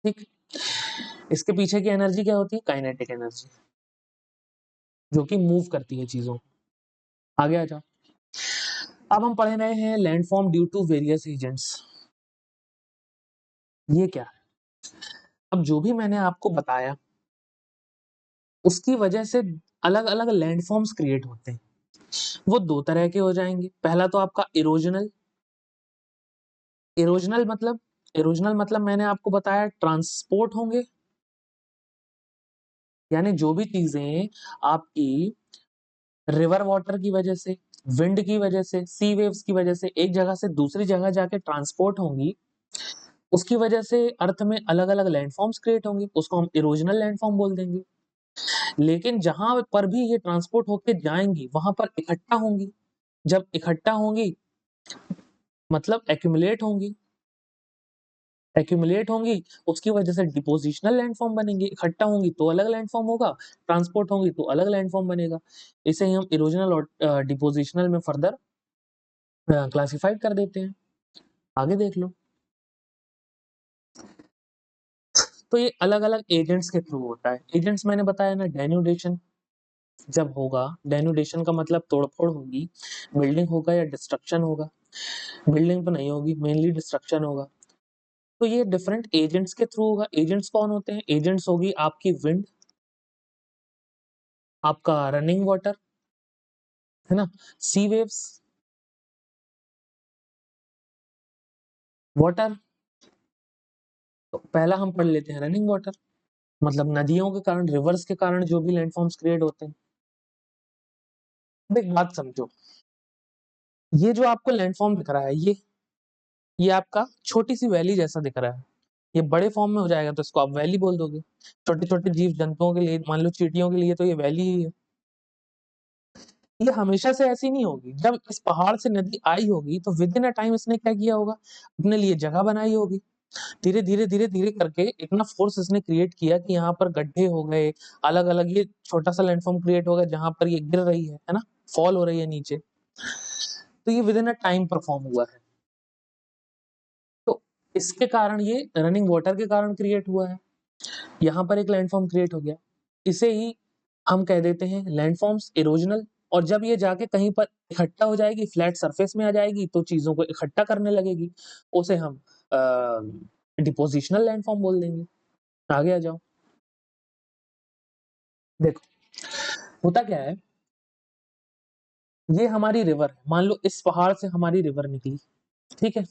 ठीक? इसके पीछे की एनर्जी क्या होती है? काइनेटिक एनर्जी, जो कि मूव करती है चीज़ों को। आगे आ जाओ। अब हम पढ़ रहे हैं landform due to various agents. ये क्या है? अब जो भी मैंने आपको बताया, उसकी वजह से अलग-अलग लैंडफॉर्म्स क्रिएट होते हैं। वो 2 तरह के हो जाएँगे। पहला तो आपका इरोजनल। इरोजनल मतलब इरोजनल मतलब मैंने आपको बताया ट्रांसपोर्ट होंगे, यानी जो भी चीज़ें आपकी रिवर वाटर की वजह से, विंड की वजह से, सी वेव्स की वजह से एक जगह से दूसरी जगह जाके ट्रांसपोर्ट होंगी, उसकी वजह से अर्थ में अलग-अलग लैंडफॉर्म्स क्रिएट होंगे, उसको हम इरोजनल लैंडफॉर्म बोल देंगे। लेकिन जहाँ पर भी ये ट्रांसपोर्ट होके जाएँगी, वहाँ पर इकट्ठा होंगी। जब इकट्ठा होंगी, मतलब एक्यूमुलेट होंगी, उसकी वजह से डिपोज़िशनल लैंडफ़ॉर्म बनेंगे, इकट्ठा होंगी तो अलग लैंडफ़ॉर्म होगा, ट्रांसपोर्ट होंगी तो अलग लैंडफ़ॉर्म बनेगा। इसे ही हम इरोज़नल और डिपोज़िशनल में फ़र्दर क्लासिफ़ाइड कर देते हैं। आगे देख लो। तो ये अलग-अलग एजेंट्स के थ्रू होता है। एजेंट्स मैंने बताया ना, डेन्यूडेशन जब होगा, डेन्यूडेशन का मतलब तोड़-फोड़ होगी, बिल्डिंग होगा या डिस्ट्रक्शन होगा। बिल्डिंग तो नहीं होगी, मेनली डिस्ट्रक्शन होगा। तो ये डिफरेंट एजेंट्स के थ्रू होगा। एजेंट्स कौन होते हैं? एजेंट्स होगी आपकी विंड, आपका रनिंग वाटर, है ना? सी वेव्स, वाटर। तो पहला हम पढ़ लेते हैं रनिंग वाटर, मतलब नदियों के कारण, रिवर्स के कारण जो भी लैंडफॉर्म्स क्रिएट होते हैं। अब एक बात समझो, ये जो आपको लैंडफॉर्म दिख रहा है, ये आपका छोटी-सी वैली जैसा दिख रहा है। ये बड़े फॉर्म में हो जाएगा तो इसको आप वैली बोल दोगे। छोटे-छोटे जीव-जंतुओं के लिए, मान लो चींटियों के लिए तो ये वैली ही है। ये हमेशा से ऐसी नहीं होगी। जब इस पहाड़ से नदी आई होगी तो विदिन अ टाइम इसने क्या किया होगा? अपने लिए जगह बनाई होगी। धीरे-धीरे करके इतना फ़ोर्स इसने क्रिएट किया कि यहाँ पर गड्ढे हो गए, अलग-अलग ये छोटा-सा लैंडफ़ॉर्म क्रिएट हो गया जहाँ पर ये गिर रही है ना? फ़ॉल हो रही है नीचे। तो ये विदिन अ टाइम परफ़ॉर्म हुआ है। तो इसके कारण ये रनिंग वाटर के कारण क्रिएट हुआ है। यहाँ पर एक लैंडफ़ॉर्म क्रिएट हो गया। इसे ही हम कह देते हैं लैंडफ़ॉर्म्स इरोज़नल, और जब ये जाके कहीं पर इकट्ठा हो जाएगी, फ्लैट सरफ़ेस में आ जाएगी तो चीज़ों को इकट्ठा करने लगेगी। उसे हम डिपोज़िशनल लैंडफ़ॉर्म बोल देंगे। आगे आ जाओ। देखो, होता क्या है, ये हमारी रिवर है। मान लो इस पहाड़ से हमारी रिवर निकली, ठीक है?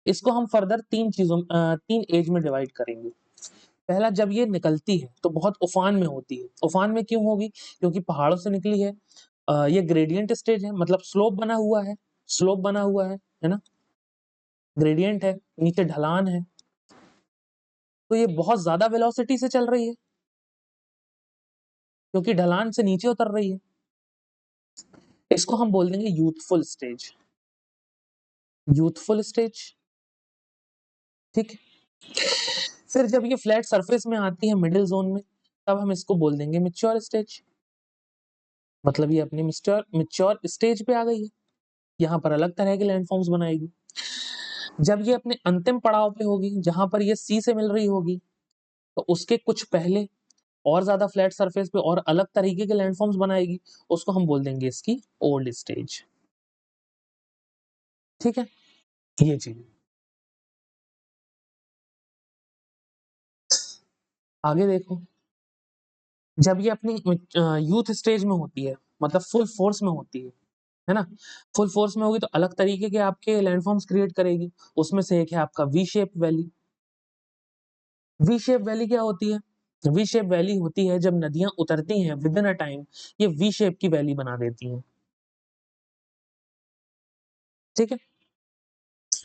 इसको हम फर्दर 3 एज में डिवाइड करेंगे। पहला, जब ये निकलती है तो बहुत उफान में होती है। उफान में क्यों होगी? क्योंकि पहाड़ों से निकली है। ये ग्रेडियंट स्टेज है, मतलब स्लोप बना हुआ है, स्लोप बना हुआ है ना? ग्रेडियंट है, नीचे ढलान है, तो ये बहुत ज्यादा वेलोसिटी से चल रही है क्योंकि ढलान से नीचे उतर रही है। इसको हम बोल देंगे यूथफुल स्टेज, यूथफुल स्टेज। ठीक है। फिर जब ये फ्लैट सरफेस में आती है मिडिल जोन में, तब हम इसको बोल देंगे मैच्योर स्टेज, मतलब ये अपने मैच्योर स्टेज पे आ गई है, यहाँ पर अलग तरह के लैंडफॉर्म्स बनाएगी। जब ये अपने अंतिम पड़ाव पे होगी, जहां पर ये सी से मिल रही होगी, तो उसके कुछ पहले और ज्यादा फ्लैट सरफेस पे और अलग तरीके के लैंडफॉर्म्स बनाएगी, उसको हम बोल देंगे इसकी ओल्ड स्टेज। ठीक है, ये चीज। आगे देखो, जब ये अपनी यूथ स्टेज में होती है, मतलब फुल फोर्स में होती है ना? फुल फोर्स में होगी तो अलग तरीके के आपके लैंडफॉर्म्स क्रिएट करेगी। उसमें से एक है आपका we shape valley. We shape valley क्या होती है? वी शेप वैली होती है जब नदियां उतरती हैं विद इन अ टाइम, ये वी शेप की वैली बना देती हैं। ठीक है।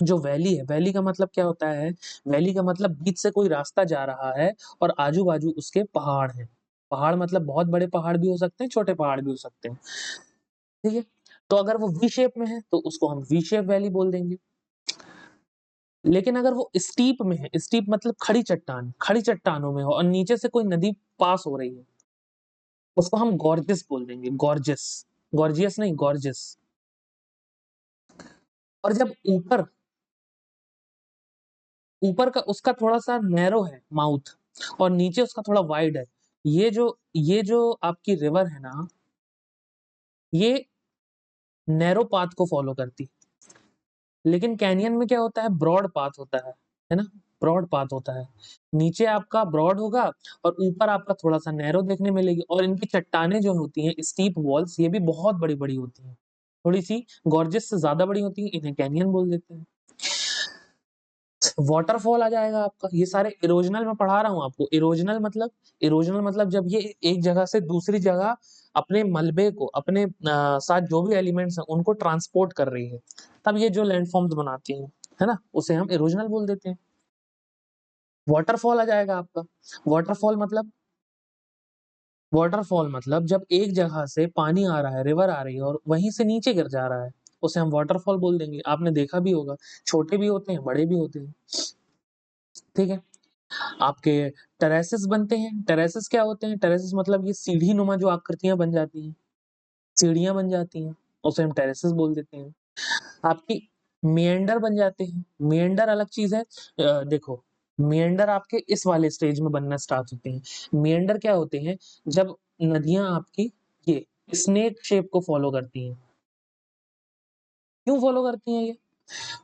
जो वैली है, वैली का मतलब क्या होता है? वैली का मतलब बीच से कोई रास्ता जा रहा है और आजू बाजू उसके पहाड़ हैं। पहाड़ मतलब बहुत बड़े पहाड़ भी हो सकते हैं, छोटे पहाड़ भी हो सकते हैं। ठीक है। तो अगर वो वी शेप में है तो उसको हम वी शेप वैली बोल देंगे। लेकिन अगर वो स्टीप में है, स्टीप मतलब खड़ी चट्टान, खड़ी चट्टानों में हो और नीचे से कोई नदी पास हो रही है, उसको हम गॉर्जियस बोल देंगे। गॉर्जियस, गॉर्जियस नहीं, गॉर्जियस। और जब ऊपर, ऊपर का उसका थोड़ा सा नैरो है माउथ और नीचे उसका थोड़ा वाइड है, ये जो आपकी रिवर है ना, ये नैरो पाथ को फॉलो करती। लेकिन कैनियन में क्या होता है? ब्रॉड पाथ होता है ना? ब्रॉड पाथ होता है। नीचे आपका ब्रॉड होगा और ऊपर आपका थोड़ा सा नैरो देखने मिलेगी। और इनकी चट्टानें जो होती हैं, स्टीप वॉल्स, ये भी बहुत बड़ी बड़ी होती हैं, थोड़ी सी गॉर्जियस से ज्यादा बड़ी होती है, इन्हें कैनियन बोल देते हैं। वाटरफॉल आ जाएगा आपका। ये सारे इरोजनल में पढ़ा रहा हूँ आपको। इरोजनल मतलब, इरोजनल मतलब जब ये एक जगह से दूसरी जगह अपने मलबे को, अपने साथ जो भी एलिमेंट्स हैं उनको ट्रांसपोर्ट कर रही है, तब ये जो लैंडफॉर्म्स बनाती हैं, है ना, उसे हम इरोजनल बोल देते हैं। वाटरफॉल आ जाएगा आपका। वाटरफॉल मतलब, वाटरफॉल मतलब जब एक जगह से पानी आ रहा है, रिवर आ रही है और वहीं से नीचे गिर जा रहा है, उसे हम वाटरफॉल बोल देंगे। आपने देखा भी होगा, छोटे भी होते हैं, बड़े भी होते हैं। ठीक है। आपके टेरेसेस बनते हैं। टेरेसेस क्या होते हैं? टेरेसेस मतलब ये सीढ़ी नुमा जो आकृतियां बन जाती हैं, सीढ़ियां बन जाती हैं, उसे हम टेरेसेस बोल देते हैं। आपकी मेंडर बन जाते हैं। मेंडर अलग चीज है। देखो, मेंडर आपके इस वाले स्टेज में बनना स्टार्ट होते हैं। मेंडर क्या होते हैं? जब नदियां आपकी ये स्नेक शेप को फॉलो करती हैं। क्यों फॉलो करती हैं ये?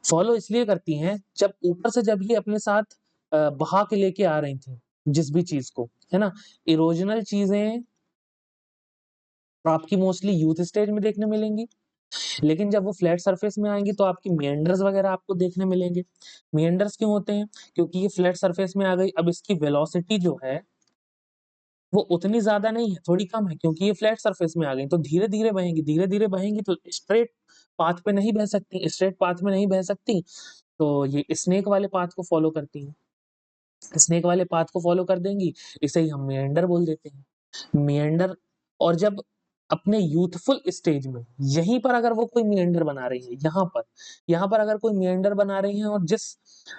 फॉलो इसलिए करती हैं, जब ऊपर से जब ये अपने साथ बहा के लेके आ रही थी जिस भी चीज को, है ना, इरोजनल चीजें आपकी मोस्टली यूथ स्टेज में देखने मिलेंगी। लेकिन जब वो फ्लैट सरफेस में आएंगी तो आपकी मेंडर्स वगैरह आपको देखने मिलेंगे। मेंडर्स क्यों होते हैं? क्योंकि ये फ्लैट सरफेस में आ गई, अब इसकी वेलोसिटी जो है वो उतनी ज्यादा नहीं है, थोड़ी कम है, क्योंकि ये फ्लैट सरफेस में आ गई, तो धीरे धीरे बहेंगी। धीरे धीरे बहेंगी तो स्ट्रेट पाथ पे नहीं बह सकती, स्ट्रेट पाथ में नहीं बह सकती, तो ये स्नेक वाले पाथ को फॉलो करती हैं। स्नेक वाले पाथ को फॉलो कर देंगी, इसे ही हम मेंडर बोल देते हैं। मेंडर। और जब अपने यूथफुल स्टेज में यहीं पर अगर वो कोई मेंडर बना रही है, यहाँ पर अगर कोई मेंडर बना रही है और जिस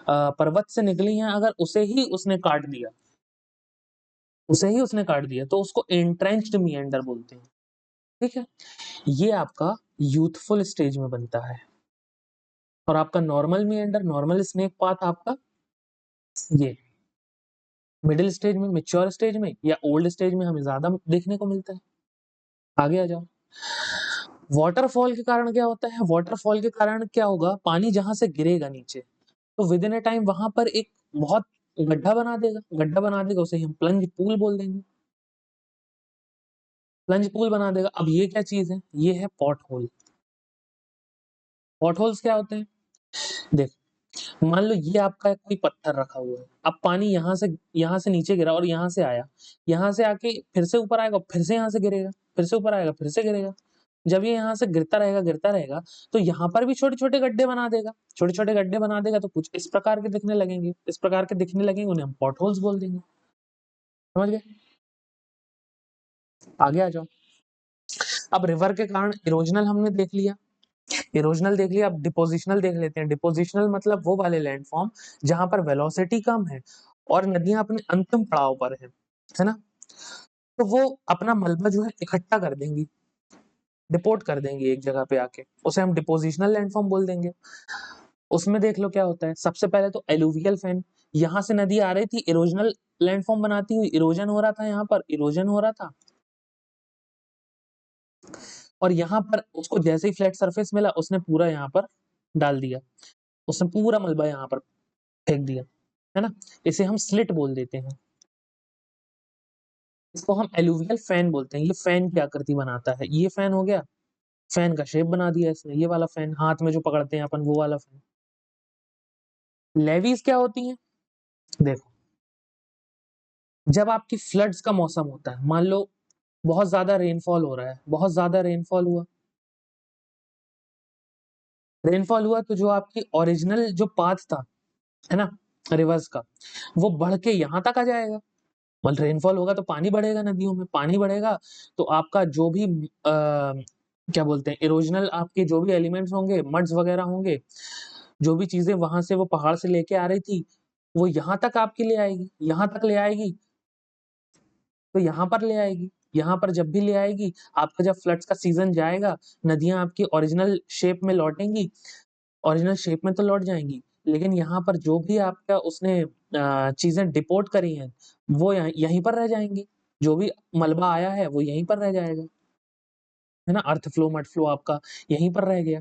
पर्वत से निकली है अगर उसे ही उसने काट दिया, उसे ही उसने काट दिया, तो उसको एंट्रेंच्ड मेंडर बोलते हैं। ठीक है। ये आपका यूथफुल स्टेज में बनता है। और आपका normal Mendhar, normal snake path आपका ये मिडिल स्टेज में, मैच्योर स्टेज में या ओल्ड स्टेज में हमें ज्यादा देखने को मिलता है। आगे आ जाओ। वाटरफॉल के कारण क्या होता है? वाटरफॉल के कारण क्या होगा? पानी जहां से गिरेगा नीचे, तो विद इन ए टाइम वहां पर एक बहुत गड्ढा बना देगा, गड्ढा बना देगा, उसे हम प्लंज पूल बोल देंगे। प्लंज पूल बना देगा। अब ये क्या चीज है? ये है पॉट होल। पॉट होल्स क्या होते हैं? देख, मान लो ये आपका कोई पत्थर रखा हुआ है, अब पानी यहाँ से नीचे गिरा और यहाँ से आया, यहाँ से आके फिर से ऊपर आएगा, फिर से यहाँ से गिरेगा, फिर से ऊपर आएगा, फिर से गिरेगा। जब ये यहाँ से गिरता रहेगा, तो यहाँ पर भी छोटे-छोटे गड्ढे बना देगा। छोटे-छोटे गड्ढे बना देगा तो कुछ इस प्रकार के दिखने लगेंगे, इस प्रकार के दिखने लगेंगे, उन्हें हम पॉटहोल्स बोल देंगे। समझ गए? आगे आ जाओ। अब रिवर के कारण इरोजनल हमने देख लिया, इरोजनल देख लिया, अब डिपोजिशनल देख लेते हैं। डिपोजिशनल मतलब वो वाले लैंडफॉर्म जहाँ पर वेलोसिटी कम है और नदियाँ अपने अंतिम पड़ाव पर है ना? तो वो अपना मलबा जो है इकट्ठा कर देंगी, डिपोट कर देंगी एक जगह पे आके, उसे हम डिपोजिशनल लैंडफॉर्म बोल देंगे। उसमें देख लो क्या होता है, सबसे पहले तो एलुवियल फैन, यहाँ से नदी आ रही थी, इरोजनल लैंडफॉर्म बनाती हुई, इरोजन हो रहा था, यहाँ पर इरोजन हो रहा था, और यहाँ पर उसको जैसे ही फ्लैट सरफेस मिला, उसने पूरा यहाँ पर डाल दिया, उसने पूरा मलबा यहाँ पर फेंक दिया, है ना? इसे हम स्लिट बोल देते हैं। इसको हम एलुवियल फैन बोलते हैं। ये फैन की आकृति बनाता है। ये फैन हो गया, फैन का शेप बना दिया इसने, ये वाला फैन, हाथ में जो पकड़ते हैं अपन, वो वाला फैन। लेवीज क्या होती हैं? देखो, जब आपकी फ्लड्स का मौसम होता है, मान लो बहुत ज़्यादा रेनफॉल हो रहा है, बहुत ज़्यादा रेनफॉल हुआ तो जो आपकी ओरिजिनल जो पाथ था, है ना, रिवर्स का, वो बढ़ के यहाँ तक आ जाएगा। मतलब रेनफॉल होगा तो पानी बढ़ेगा नदियों में, पानी बढ़ेगा तो आपका जो भी क्या बोलते हैं, इरोजनल आपके जो भी एलिमेंट्स होंगे, मड्स वगैरह होंगे, जो भी चीजें वहां से वो पहाड़ से लेके आ रही थी, वो यहाँ तक आपके ले आएगी, यहाँ तक ले आएगी, तो यहाँ पर ले आएगी। यहाँ पर जब भी ले आएगी, आपका जब फ्लड्स का सीजन जाएगा, नदियां आपकी ओरिजिनल शेप में लौटेंगी, ओरिजिनल शेप में तो लौट जाएंगी, लेकिन यहाँ पर जो भी आपका उसने चीजें डिपोर्ट करी हैं, वो यहीं पर रह जाएंगी। जो भी मलबा आया है वो यहीं पर रह जाएगा, है ना? अर्थ फ्लो, मड फ्लो आपका यहीं पर रह गया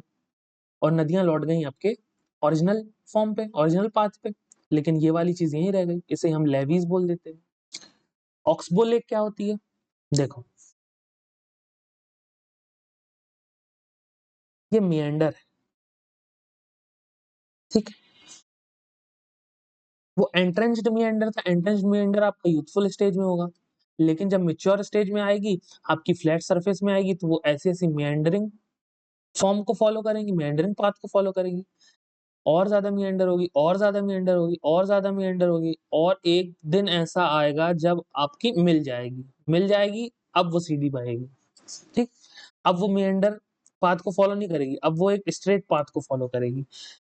और नदियां लौट गई आपके ओरिजिनल फॉर्म पे, ओरिजिनल पाथ पे, लेकिन ये वाली चीज यहीं रह गई। इसे हम लेवीज बोल देते हैं। ऑक्सबो लेक क्या होती है? देखो, ये मियंडर है, ठीक है? वो एंट्रेंस्ड मियंडर था। एंट्रेंस्ड मियंडर आपका यूथफुल स्टेज में होगा, लेकिन जब मैच्योर स्टेज में आएगी, आपकी फ्लैट सरफेस में आएगी, तो वो ऐसी-ऐसी मियंडरिंग फॉर्म को फॉलो करेंगी, मियंडरिंग पाथ को फॉलो करेंगी। और ज़्यादा मियंडर होगी, और ज़्यादा मियंडर होगी, और ज़्यादा मियंडर होगी, और एक दिन ऐसा आएगा जब आपकी मिल जाएगी, अब वो सीधी बहेगी, ठीक? अब वो मियंडर पाथ को फॉलो नहीं करेगी, अब वो एक स्ट्रेट पाथ को फॉलो करेगी।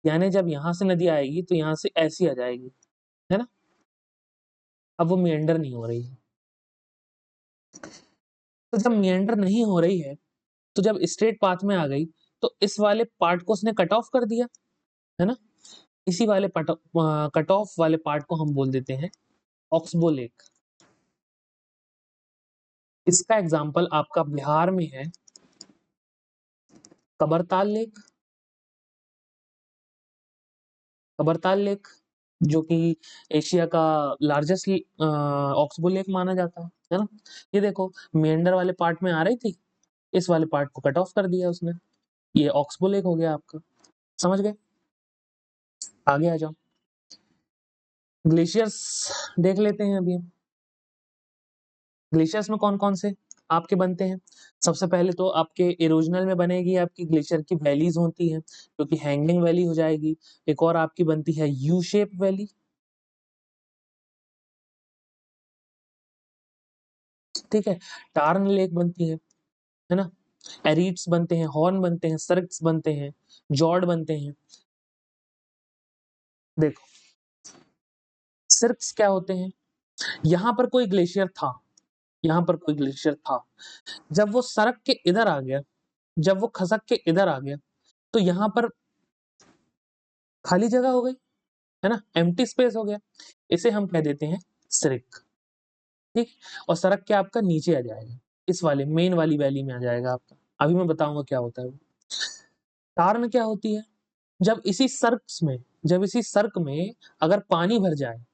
यानी जब यहाँ से नदी आएगी, तो यहाँ से ऐसी आ जाएगी, है ना? अब वो मियंडर नहीं हो रही है। तो जब मियंडर नहीं हो रही है, तो जब स्ट्रेट पाथ में आ गई, तो इस वाले पार्ट को उसने कट ऑफ कर दिया, है ना? इसी वाले कट ऑफ वाले पार्ट को हम बोल देते हैं ऑक्सबो लेक। इसका एग्जाम्पल आपका बिहार में है कबरताल लेक, कबरताल लेक जो कि एशिया का लार्जेस्ट ऑक्सबो लेक माना जाता है ना? ये देखो, मेंढर वाले पार्ट में आ रही थी, इस वाले पार्ट को कट ऑफ कर दिया उसने, ये ऑक्सबो लेक हो गया आपका। समझ गए? आगे आ जाओ। ग्लेशियर्स देख लेते हैं अभी। ग्लेशियर्स में कौन-कौन से आपके बनते हैं? सबसे पहले तो आपके इरोजनल में बनेगी आपकी ग्लेशियर की वैलीज़ होती हैं, जो कि हैंगिंग वैली हो जाएगी। एक और आपकी बनती है यू शेप वैली, ठीक है? टार्न लेक बनती है ना? एरीड्स बनते हैं, हॉर्न बनते हैं, सर्क्स बनते हैं, जॉर्ड बनते हैं। देखो, सर्क्स क्या होते हैं? यहाँ पर कोई ग्लेशियर था, यहाँ पर कोई ग्लेशियर था। जब वो सरक के इधर आ गया, जब वो खसक के इधर आ गया, तो यहाँ पर खाली जगह हो गई, है ना? एम्प्टी स्पेस हो गया। इसे हम कह देते हैं सिरिक, ठीक? और सरक के आपका नीचे आ जाएगा, इस वाले मेन वाली वैली में आ जाएगा आपका। अभी मैं बताऊँगा क्या होता है वो। टार्न क्या होती है? जब इसी सर्क में अगर पानी भर जाए,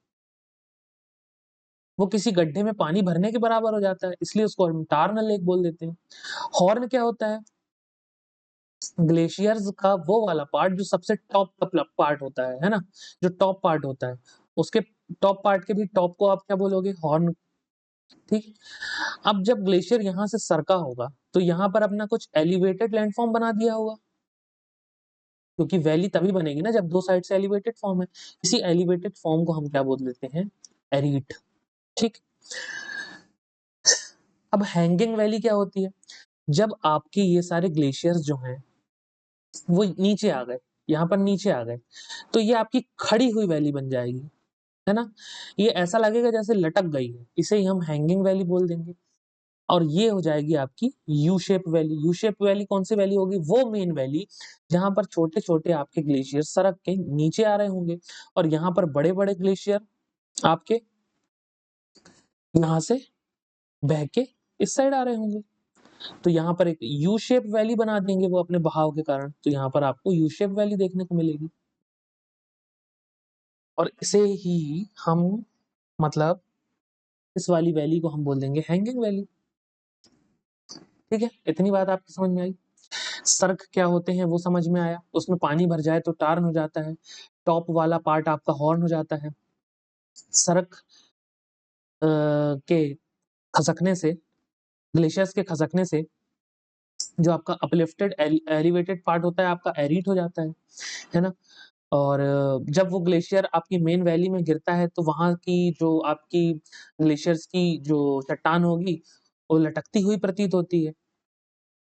वो किसी गड्ढे में पानी भरने के बराबर हो जाता है, इसलिए उसको हम टार्न लेक बोल देते हैं। हॉर्न क्या होता है? ग्लेशियर्स का वो वाला पार्ट जो सबसे टॉप का पार्ट होता है ना? जो टॉप पार्ट होता है, उसके टॉप पार्ट के भी टॉप को आप क्या बोलोगे? हॉर्न, ठीक? अब जब ग्लेशियर यहाँ से सरका होगा, तो यहाँ पर अपना कुछ एलिवेटेड लैंडफॉर्म बना दिया होगा, क्योंकि वैली तभी बनेगी ना जब 2 साइड से एलिवेटेड फॉर्म है। इसी एलिवेटेड फॉर्म को हम क्या बोल देते हैं? एरीट, ठीक? अब हैंगिंग वैली क्या होती है? जब आपके ये सारे ग्लेशियर्स जो हैं, वो नीचे आ गए, यहाँ पर नीचे आ गए, तो ये आपकी खड़ी हुई वैली बन जाएगी, है ना? ये ऐसा लगेगा जैसे लटक गई है, इसे ही हम हैंगिंग वैली बोल देंगे। और ये हो जाएगी आपकी U shape valley. U shape valley कौन सी वैली होगी? वो मेन वैली जहां पर छोटे-छोटे आपके ग्लेशियर सरक के नीचे आ रहे होंगे और यहाँ पर बड़े-बड़े ग्लेशियर आपके यहाँ से बह के इस साइड आ रहे होंगे। तो यहाँ पर एक यू शेप वैली बना देंगे वो अपने बहाव के कारण, तो यहाँ पर आपको यू शेप वैली देखने को मिलेगी। और इसे ही हम मतलब इस वाली वैली को हम बोल देंगे हैंगिंग वैली। ठीक है, इतनी बात आपकी समझ में आई। सर्क क्या होते हैं वो समझ में आया, उसमें पानी भर जाए तो टार्न हो जाता है, टॉप वाला पार्ट आपका हॉर्न हो जाता है। सर्क के खसकने से, ग्लेशियर्स के खसकने से जो आपका अपलिफ्टेड एलिवेटेड पार्ट होता है आपका एरीट हो जाता है ना? और जब वो ग्लेशियर आपकी मेन वैली में गिरता है तो वहाँ की जो आपकी ग्लेशियर्स की जो चट्टान होगी, वो लटकती हुई प्रतीत होती है।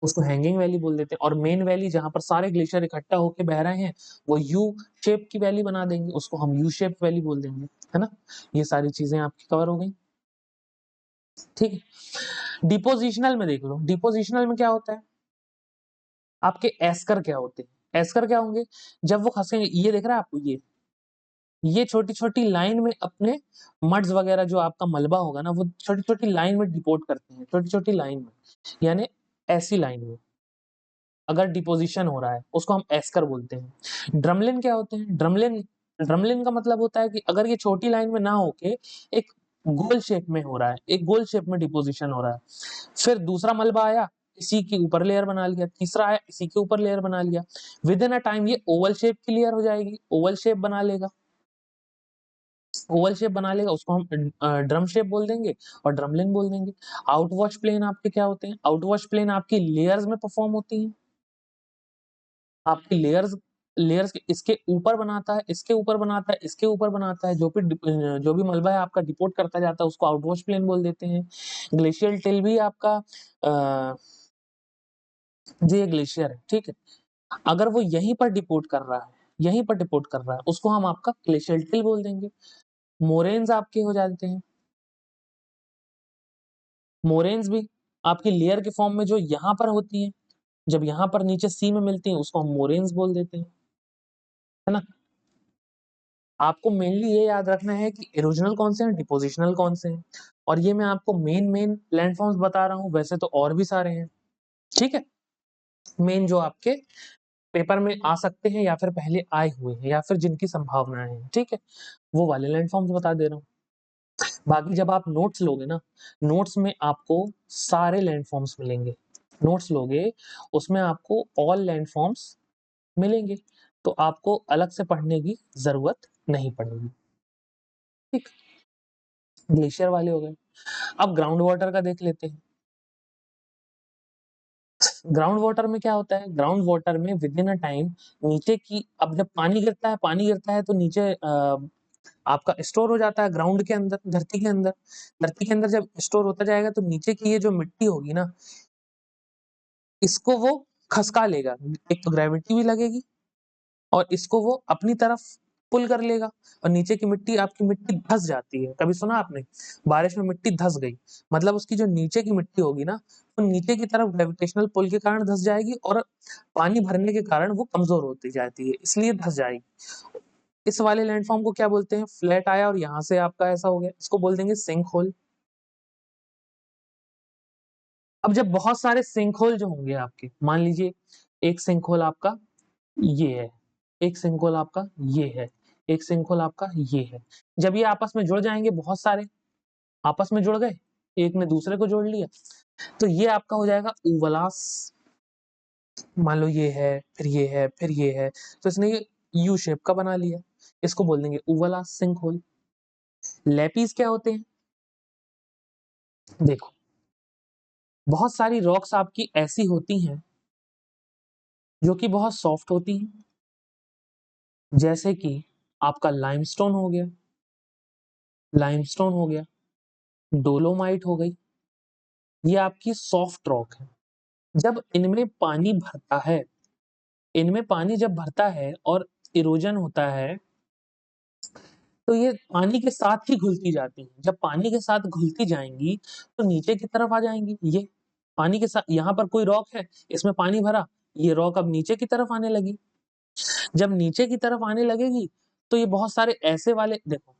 उसको हैंगिंग वैली बोल देते हैं। और मेन वैली जहाँ पर सारे ग्लेशियर इकट्ठा होके बह रहे हैं, वो यू शेप की वैली बना देंगे, उसको हम यू शेप वैली बोल देंगे, है ना? ये सारी चीजें आपकी कवर हो गई, ठीक है। डिपोजिशनल में देख लो, डिपोजिशनल में क्या होता है? आपके एस्कर क्या होते हैं? एस्कर क्या होंगे? जब वो खसेंगे, ये देख रहा है आपको, ये छोटी-छोटी लाइन में अपने मड्स वगैरह जो आपका मलबा होगा ना, वो छोटी-छोटी लाइन में डिपोट करते हैं, छोटी-छोटी लाइन में, यानी ऐसी लाइन में अगर डिपोजिशन हो रहा है, उसको हम एस्कर बोलते हैं। ड्रमलिन क्या होते हैं? ड्रमलिन ड्रमलिन का मतलब होता है कि अगर ये छोटी लाइन में ना होके एक गोल शेप में हो रहा है, एक गोल शेप में डिपोजिशन हो रहा है। फिर दूसरा मलबा आया, इसी के ऊपर लेयर बना लिया, तीसरा आया, इसी के ऊपर लेयर बना लिया। विद इन अ टाइम ये ओवल शेप की लेयर हो जाएगी, ओवल शेप बना लेगा। ओवल शेप बना लेगा, उसको हम ड्रम शेप बोल देंगे और ड्रमलिन बोल देंगे। आउटवॉश प्लेन आपके क्या होते हैं? आउटवॉश प्लेन आपकी लेयर्स में परफॉर्म होती हैं। आपकी लेयर्स लेयर्स इसके ऊपर बनाता है, इसके ऊपर बनाता है, इसके ऊपर बनाता है, जो भी मलबा है आपका डिपोट करता जाता है, उसको आउटवॉश प्लेन बोल देते हैं। ग्लेशियल टिल भी आपका जो ये ग्लेशियर है, ठीक है, अगर वो यहीं पर डिपोट कर रहा है, यहीं पर डिपोट कर रहा है, उसको हम आपका ग्लेशियल टिल बोल देंगे। मोरेन्स आपके हो जाते हैं। मोरेन्स भी आपकी लेयर के फॉर्म में जो यहाँ पर होती हैं, जब यहाँ पर नीचे सी में मिलती हैं, उसको हम मोरेन्स बोल देते हैं, है ना? आपको मेनली ये याद रखना है कि इरोजनल कौन से हैं, डिपोजिशनल कौन से हैं। और ये मैं आपको मेन लैंडफॉर्म्स बता रहा हूँ, वैसे तो और भी सारे हैं, ठीक है? मेन जो आपके पेपर में आ सकते हैं या फिर पहले आए हुए हैं या फिर जिनकी संभावनाएं हैं, ठीक है, वो वाले लैंडफॉर्म्स बता दे रहा हूँ। बाकी जब आप नोट्स लोगे ना, नोट्स में आपको सारे लैंडफॉर्म्स मिलेंगे। नोट्स लोगे, उसमें आपको ऑल लैंडफॉर्म्स मिलेंगे, तो आपको अलग से पढ़ने की जरूरत नहीं पड़ेगी, ठीक? ग्लेशियर वाले हो गए। अब ग्राउंड वाटर का देख लेते हैं। ग्राउंड वाटर में क्या होता है? ग्राउंड वाटर में विद इन अ टाइम नीचे की, अब जब पानी गिरता है तो नीचे आपका स्टोर हो जाता है ग्राउंड के अंदर, धरती के अंदर। धरती के अंदर जब स्टोर होता जाएगा तो नीचे की ये जो मिट्टी होगी ना, इसको वो खसका लेगा। एक तो ग्रेविटी भी लगेगी और इसको वो अपनी तरफ पुल कर लेगा और नीचे की मिट्टी, आपकी मिट्टी धस जाती है। कभी सुना आपने? बारिश में मिट्टी धस गई, मतलब उसकी जो नीचे की मिट्टी होगी ना, वो नीचे की तरफ ग्रेविटेशनल पुल के कारण धस जाएगी और पानी भरने के कारण वो कमजोर होती जाती है, इसलिए धस जाएगी। इस वाले लैंडफॉर्म को क्या बोलते हैं? फ्लैट आया और यहाँ से आपका ऐसा हो गया, इसको बोल देंगे सिंक होल। अब जब बहुत सारे सिंक होल जो होंगे आपके, मान लीजिए एक सिंक होल आपका ये है, एक सिंक होल आपका ये है, एक सिंक होल आपका ये है। जब ये आपस में जुड़ जाएंगे, बहुत सारे आपस में जुड़ गए, एक ने दूसरे को जोड़ लिया, तो ये आपका हो जाएगा ऊवलास मान लो ये है, फिर ये है, फिर ये है, तो इसने ये यू शेप का बना लिया, इसको बोल देंगे उवला सिंक होल। लैपीज क्या होते हैं? देखो, बहुत सारी रॉक्स आपकी ऐसी होती हैं जो कि बहुत सॉफ्ट होती हैं, जैसे कि आपका लाइमस्टोन हो गया, लाइमस्टोन हो गया, डोलोमाइट हो गई, ये आपकी सॉफ्ट रॉक है। जब इनमें पानी भरता है, इनमें पानी जब भरता है और इरोजन होता है, तो ये पानी के साथ ही घुलती जाती हैं। जब पानी के साथ घुलती जाएँगी, तो नीचे की तरफ आ जाएँगी ये। पानी के साथ यहाँ पर कोई रॉक है, इसमें पानी भरा, ये रॉक अब नीचे की तरफ आने लगी। जब नीचे की तरफ आने लगेगी, तो ये बहुत सारे ऐसे वाले देखो,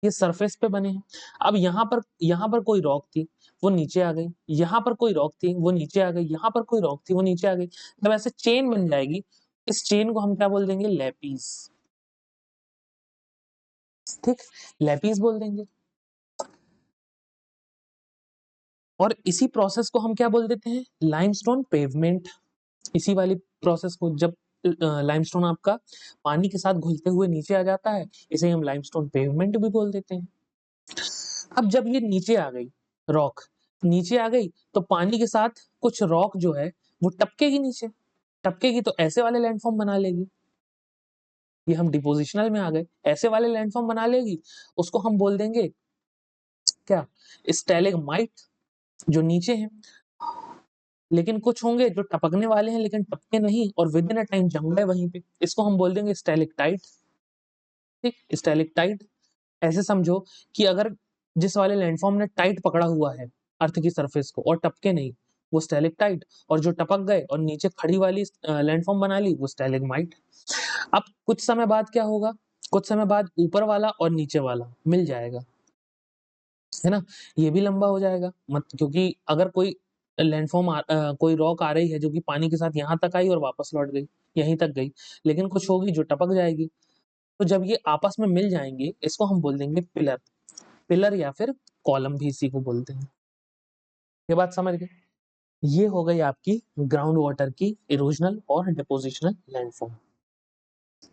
ये सरफेस पे बने हैं। अब यहाँ पर कोई रॉक थी, वो नीचे आ गई, यहाँ पर कोई रॉक थी, वो नीचे आ गई, यहाँ पर कोई रॉक थी, वो नीचे आ गई। जब ऐसे चेन बन जाएगी, इस चेन को हम क्या बोल देंगे? लैपीज़, ठीक? लैपीज़ बोल देंगे। और इसी प्रोसेस को हम क्या बोल देते हैं? Limestone pavement. इसी वाली प्रोसेस को जब लाइमस्टोन आपका पानी के साथ घुलते हुए नीचे आ जाता है, इसे हम लाइमस्टोन पेवमेंट भी बोल देते हैं। अब जब ये नीचे आ गई, रॉक नीचे आ गई, तो पानी के साथ कुछ रॉक जो है वो टपकेगी नीचे, टपकेगी तो ऐसे वाले लैंडफॉर्म बना लेगी। ये हम डिपोजिशनल में आ गए, ऐसे वाले लैंडफॉर्म बना लेगी, उसको हम बोल देंगे क्या? स्टैलेग्माइट, जो नीचे है। लेकिन कुछ होंगे जो टपकने वाले हैं लेकिन टपके नहीं और विद इन अ टाइम जम गए वहीं पे, इसको हम बोल देंगे स्टैलेक्टाइट। ठीक, स्टैलेक्टाइट। ऐसे समझो कि अगर जिस वाले लैंडफॉर्म ने टाइट पकड़ा हुआ है अर्थ की सरफेस को और टपके नहीं, वो स्टैलेक्टाइट, और जो टपक गए और नीचे खड़ी वाली लैंडफॉर्म बना ली, वो स्टैलेग्माइट। अब कुछ समय बाद क्या होगा? कुछ समय बाद ऊपर वाला और नीचे वाला मिल जाएगा, है ना? ये भी लंबा हो जाएगा मत, क्योंकि अगर कोई कोई रॉक आ रही है जो कि पानी के साथ यहाँ तक आई और वापस लौट गई, यहीं तक गई, लेकिन कुछ होगी जो टपक जाएगी। तो जब ये आपस में मिल जाएँगे, इसको हम बोल देंगे पिलर। पिलर या फिर कॉलम भी इसी को बोलते हैं। ये बात समझ गए? ये हो गई आपकी ग्राउंड वाटर की इरोजनल और डिपोजिशनल लैंडफॉर्म।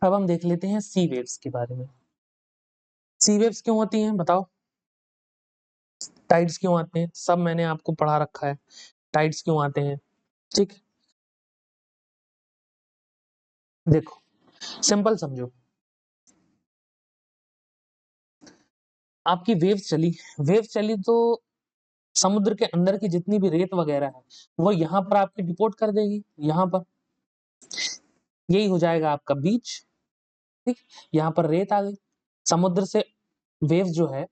अब हम देख लेते हैं सी वेव्स के बारे में। सी वेव्स क्यों होती हैं बताओ? टाइड्स क्यों आते हैं? सब मैंने आपको पढ़ा रखा है। टाइड्स क्यों आते हैं? ठीक? देखो, सिंपल समझो, आपकी वेव्स चली तो समुद्र के अंदर की जितनी भी रेत वगैरह है, वो यहाँ पर आपकी डिपोट कर देगी, यहाँ पर। यही हो जाएगा आपका बीच, ठीक? यहाँ पर रेत आ गई, समुद्र से वेव्स जो है,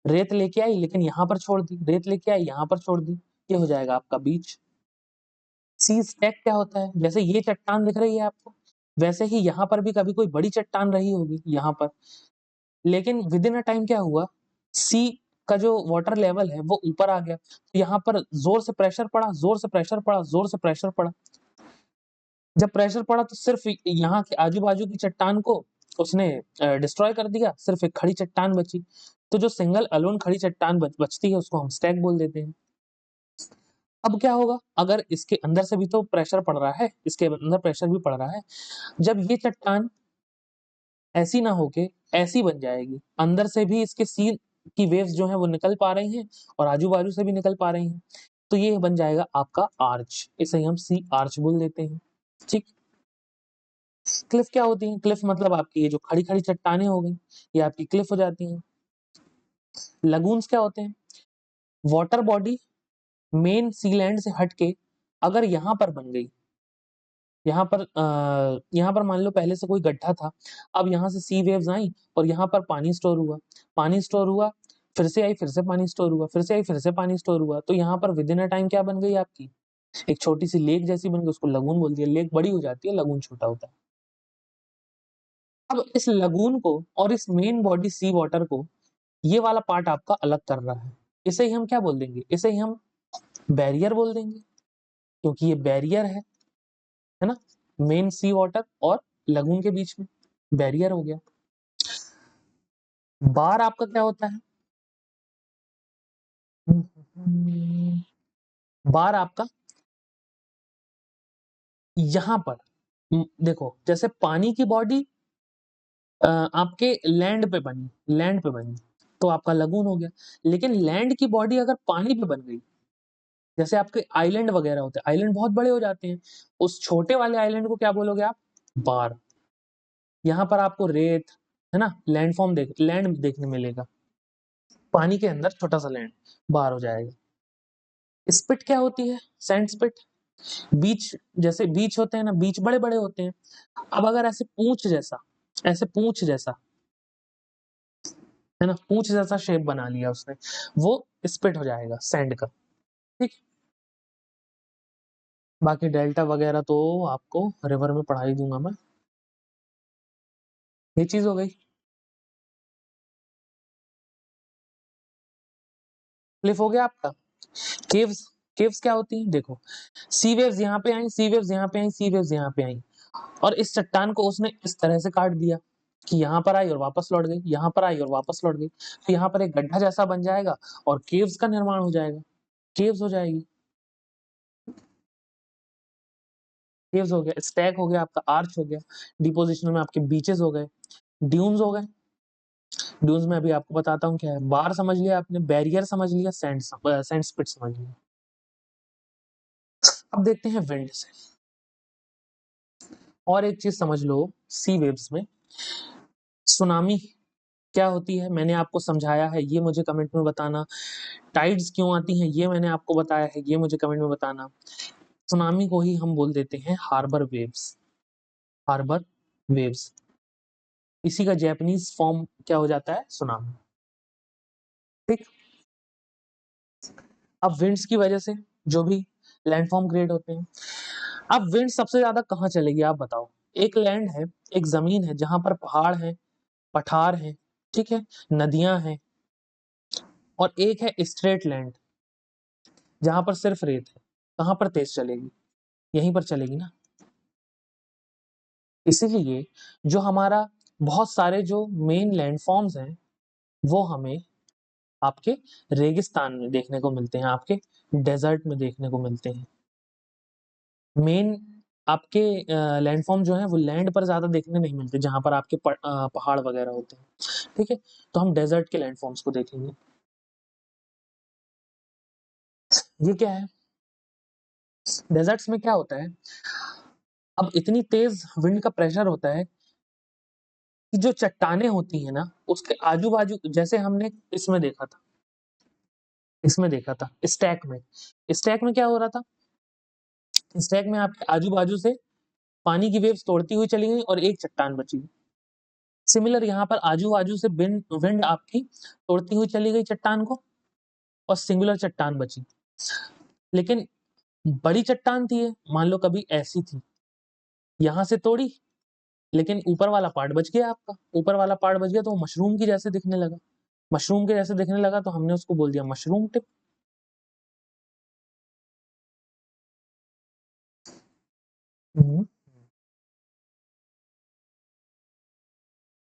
रेत लेके आई लेकिन यहाँ पर छोड़ दी, रेत लेके आई यहाँ पर छोड़ दी, ये हो जाएगा आपका बीच। सी स्टैक क्या होता है? जैसे ये चट्टान दिख रही है आपको, वैसे ही यहाँ पर भी कभी कोई बड़ी चट्टान रही होगी यहाँ पर, लेकिन विद इन अ टाइम क्या हुआ, सी का जो वाटर लेवल है वो ऊपर आ गया, तो यहाँ पर जोर से प्रेशर पड़ा, जोर से प्रेशर पड़ा, जोर से प्रेशर पड़ा। जब प्रेशर पड़ा तो सिर्फ यहाँ के आजू-बाजू की चट्टान को उसने डिस्ट्रॉय कर दिया, सिर्फ एक खड़ी चट्टान बची। तो जो सिंगल अलोन खड़ी चट्टान बचती है उसको हम स्टैक बोल देते हैं। अब क्या होगा? अगर इसके अंदर से भी तो प्रेशर पड़ रहा है, इसके अंदर प्रेशर भी पड़ रहा है। जब ये चट्टान ऐसी ना होके ऐसी बन जाएगी, अंदर से भी इसके सी की वेव्स जो हैं वो निकल पा रही हैं और आजू-बाजू से भी निकल पा रही हैं। तो ये बन जाएगा आपका आर्च, इसे हम सी आर्च बोल देते हैं। ठीक? क्लिफ क्या होती हैं? क्लिफ मतलब आपकी ये जो खड़ी-खड़ी चट्टानें हो गई, ये आपकी क्लिफ हो जाती हैं। लगून्स क्या होते हैं? वाटर बॉडी मेन सी लैंड से हट के अगर यहाँ पर बन गई, यहाँ पर मान लो पहले से कोई गड्ढा था, अब यहाँ से सी वेव्स आई और यहाँ पर पानी स्टोर हुआ, फिर से आई, फिर से पानी स्टोर हुआ, फिर से आई, फिर से पानी स्टोर हुआ, तो यहाँ पर विदिन अ टाइम क्या बन गई आपकी? एक छोटी-सी लेक जैसी बन गई, उसको लगून बोल दिया। लेक बड़ी हो जाती है, लगून छोटा होता है। अब इस लगून को और इस मेन बॉडी सी वाटर को ये वाला पार्ट आपका अलग कर रहा है। इसे ही हम क्या बोल देंगे? इसे ही हम बैरियर बोल देंगे, क्योंकि ये बैरियर है ना? मेन सी वाटर और लगून के बीच में बैरियर हो गया। बार आपका क्या होता है? बार आपका यहाँ पर देखो, जैसे पानी की बॉडी आपके लैंड पे बनी, तो आपका लगून हो गया। लेकिन लैंड की बॉडी अगर पानी पे बन गई, जैसे आपके आइलैंड वगैरह होते हैं, आइलैंड बहुत बड़े हो जाते हैं, उस छोटे वाले आइलैंड को क्या बोलोगे आप? बार। यहाँ पर आपको रेत, है ना, लैंड देखने मिलेगा। पानी के अंदर छोटा सा लैंड बार हो जाएगा। स्पिट क्या होती है? Sand spit. बीच, जैसे बीच होते हैं ना, बीच बड़े बड़े होते हैं। अब अगर ऐसे पूंछ जैसा, है ना, पूंछ जैसा शेप बना लिया उसने, वो स्पिट हो जाएगा सैंड का। ठीक। बाकी डेल्टा वगैरह तो आपको रिवर में पढ़ा ही दूंगा मैं। ये चीज हो गई। क्लिफ हो गया आपका। केव्स, केव्स क्या होती हैं? देखो, सी वेव्स यहाँ पे आई, सी वेव्स यहाँ पे आई, सी वेव्स यहाँ पे आई, और इस चट्टान को उसने इस तरह से काट दिया कि यहाँ पर आई और वापस लौट गई, यहाँ पर आई और वापस लौट गई। तो यहाँ पर एक गड्ढा जैसा बन जाएगा और केव्स का निर्माण हो जाएगा, केव्स हो जाएगी। केव्स हो गया, स्टैक हो गया आपका, आर्च हो गया, डिपोजिशन में आपके बीचेस हो गए, ड्यून्स हो गए। ड्यून्स में अभी आपको बताता हूँ क्या है। बार समझ लिया आपने, बैरियर समझ लिया, सैंड स्पिट समझ लिया। अब देखते हैं विंड से। और एक चीज समझ लो, सी वेव्स में सुनामी क्या होती है मैंने आपको समझाया है, ये मुझे कमेंट में बताना। टाइड्स क्यों आती हैं ये मैंने आपको बताया है, ये मुझे कमेंट में बताना। सुनामी को ही हम बोल देते हैं हार्बर वेव्स, हार्बर वेव्स। इसी का जैपनीज फॉर्म क्या हो जाता है? सुनामी। ठीक। अब विंड्स की वजह से जो भी लैंडफॉर्म क्रिएट होते हैं। अब विंड सबसे ज्यादा कहाँ चलेगी आप बताओ? एक लैंड है, एक जमीन है जहां पर पहाड़ है, पठार है, ठीक है, नदियां हैं, और एक है स्ट्रेट लैंड जहां पर सिर्फ रेत है। कहां पर तेज चलेगी? यहीं पर चलेगी ना। इसीलिए जो हमारा बहुत सारे जो मेन लैंडफॉर्म्स हैं वो हमें आपके रेगिस्तान में देखने को मिलते हैं, आपके डेजर्ट में देखने को मिलते हैं। मेन आपके लैंडफॉर्म जो है वो लैंड पर ज्यादा देखने नहीं मिलते, जहां पर आपके पहाड़ वगैरह होते हैं। ठीक है, तो हम डेजर्ट के लैंडफॉर्म्स को देखेंगे। ये क्या है? डेजर्ट्स में क्या होता है, अब इतनी तेज विंड का प्रेशर होता है कि जो चट्टाने होती है ना, उसके आजू बाजू, जैसे हमने इसमें देखा था स्टैक में क्या हो रहा था? स्टैक में आपके आजू बाजू से पानी की वेव्स तोड़ती हुई चली गई और एक चट्टान बची। सिमिलर यहाँ पर आजू बाजू से विंड आपकी तोड़ती हुई चली गई चट्टान को, और सिंगुलर चट्टान बची। लेकिन बड़ी चट्टान थी ये, मान लो कभी ऐसी थी, यहाँ से तोड़ी, लेकिन ऊपर वाला पार्ट बच गया आपका, ऊपर वाला पार्ट बच गया तो वो मशरूम की जैसे दिखने लगा। मशरूम के जैसे दिखने लगा तो हमने उसको बोल दिया mushroom tip.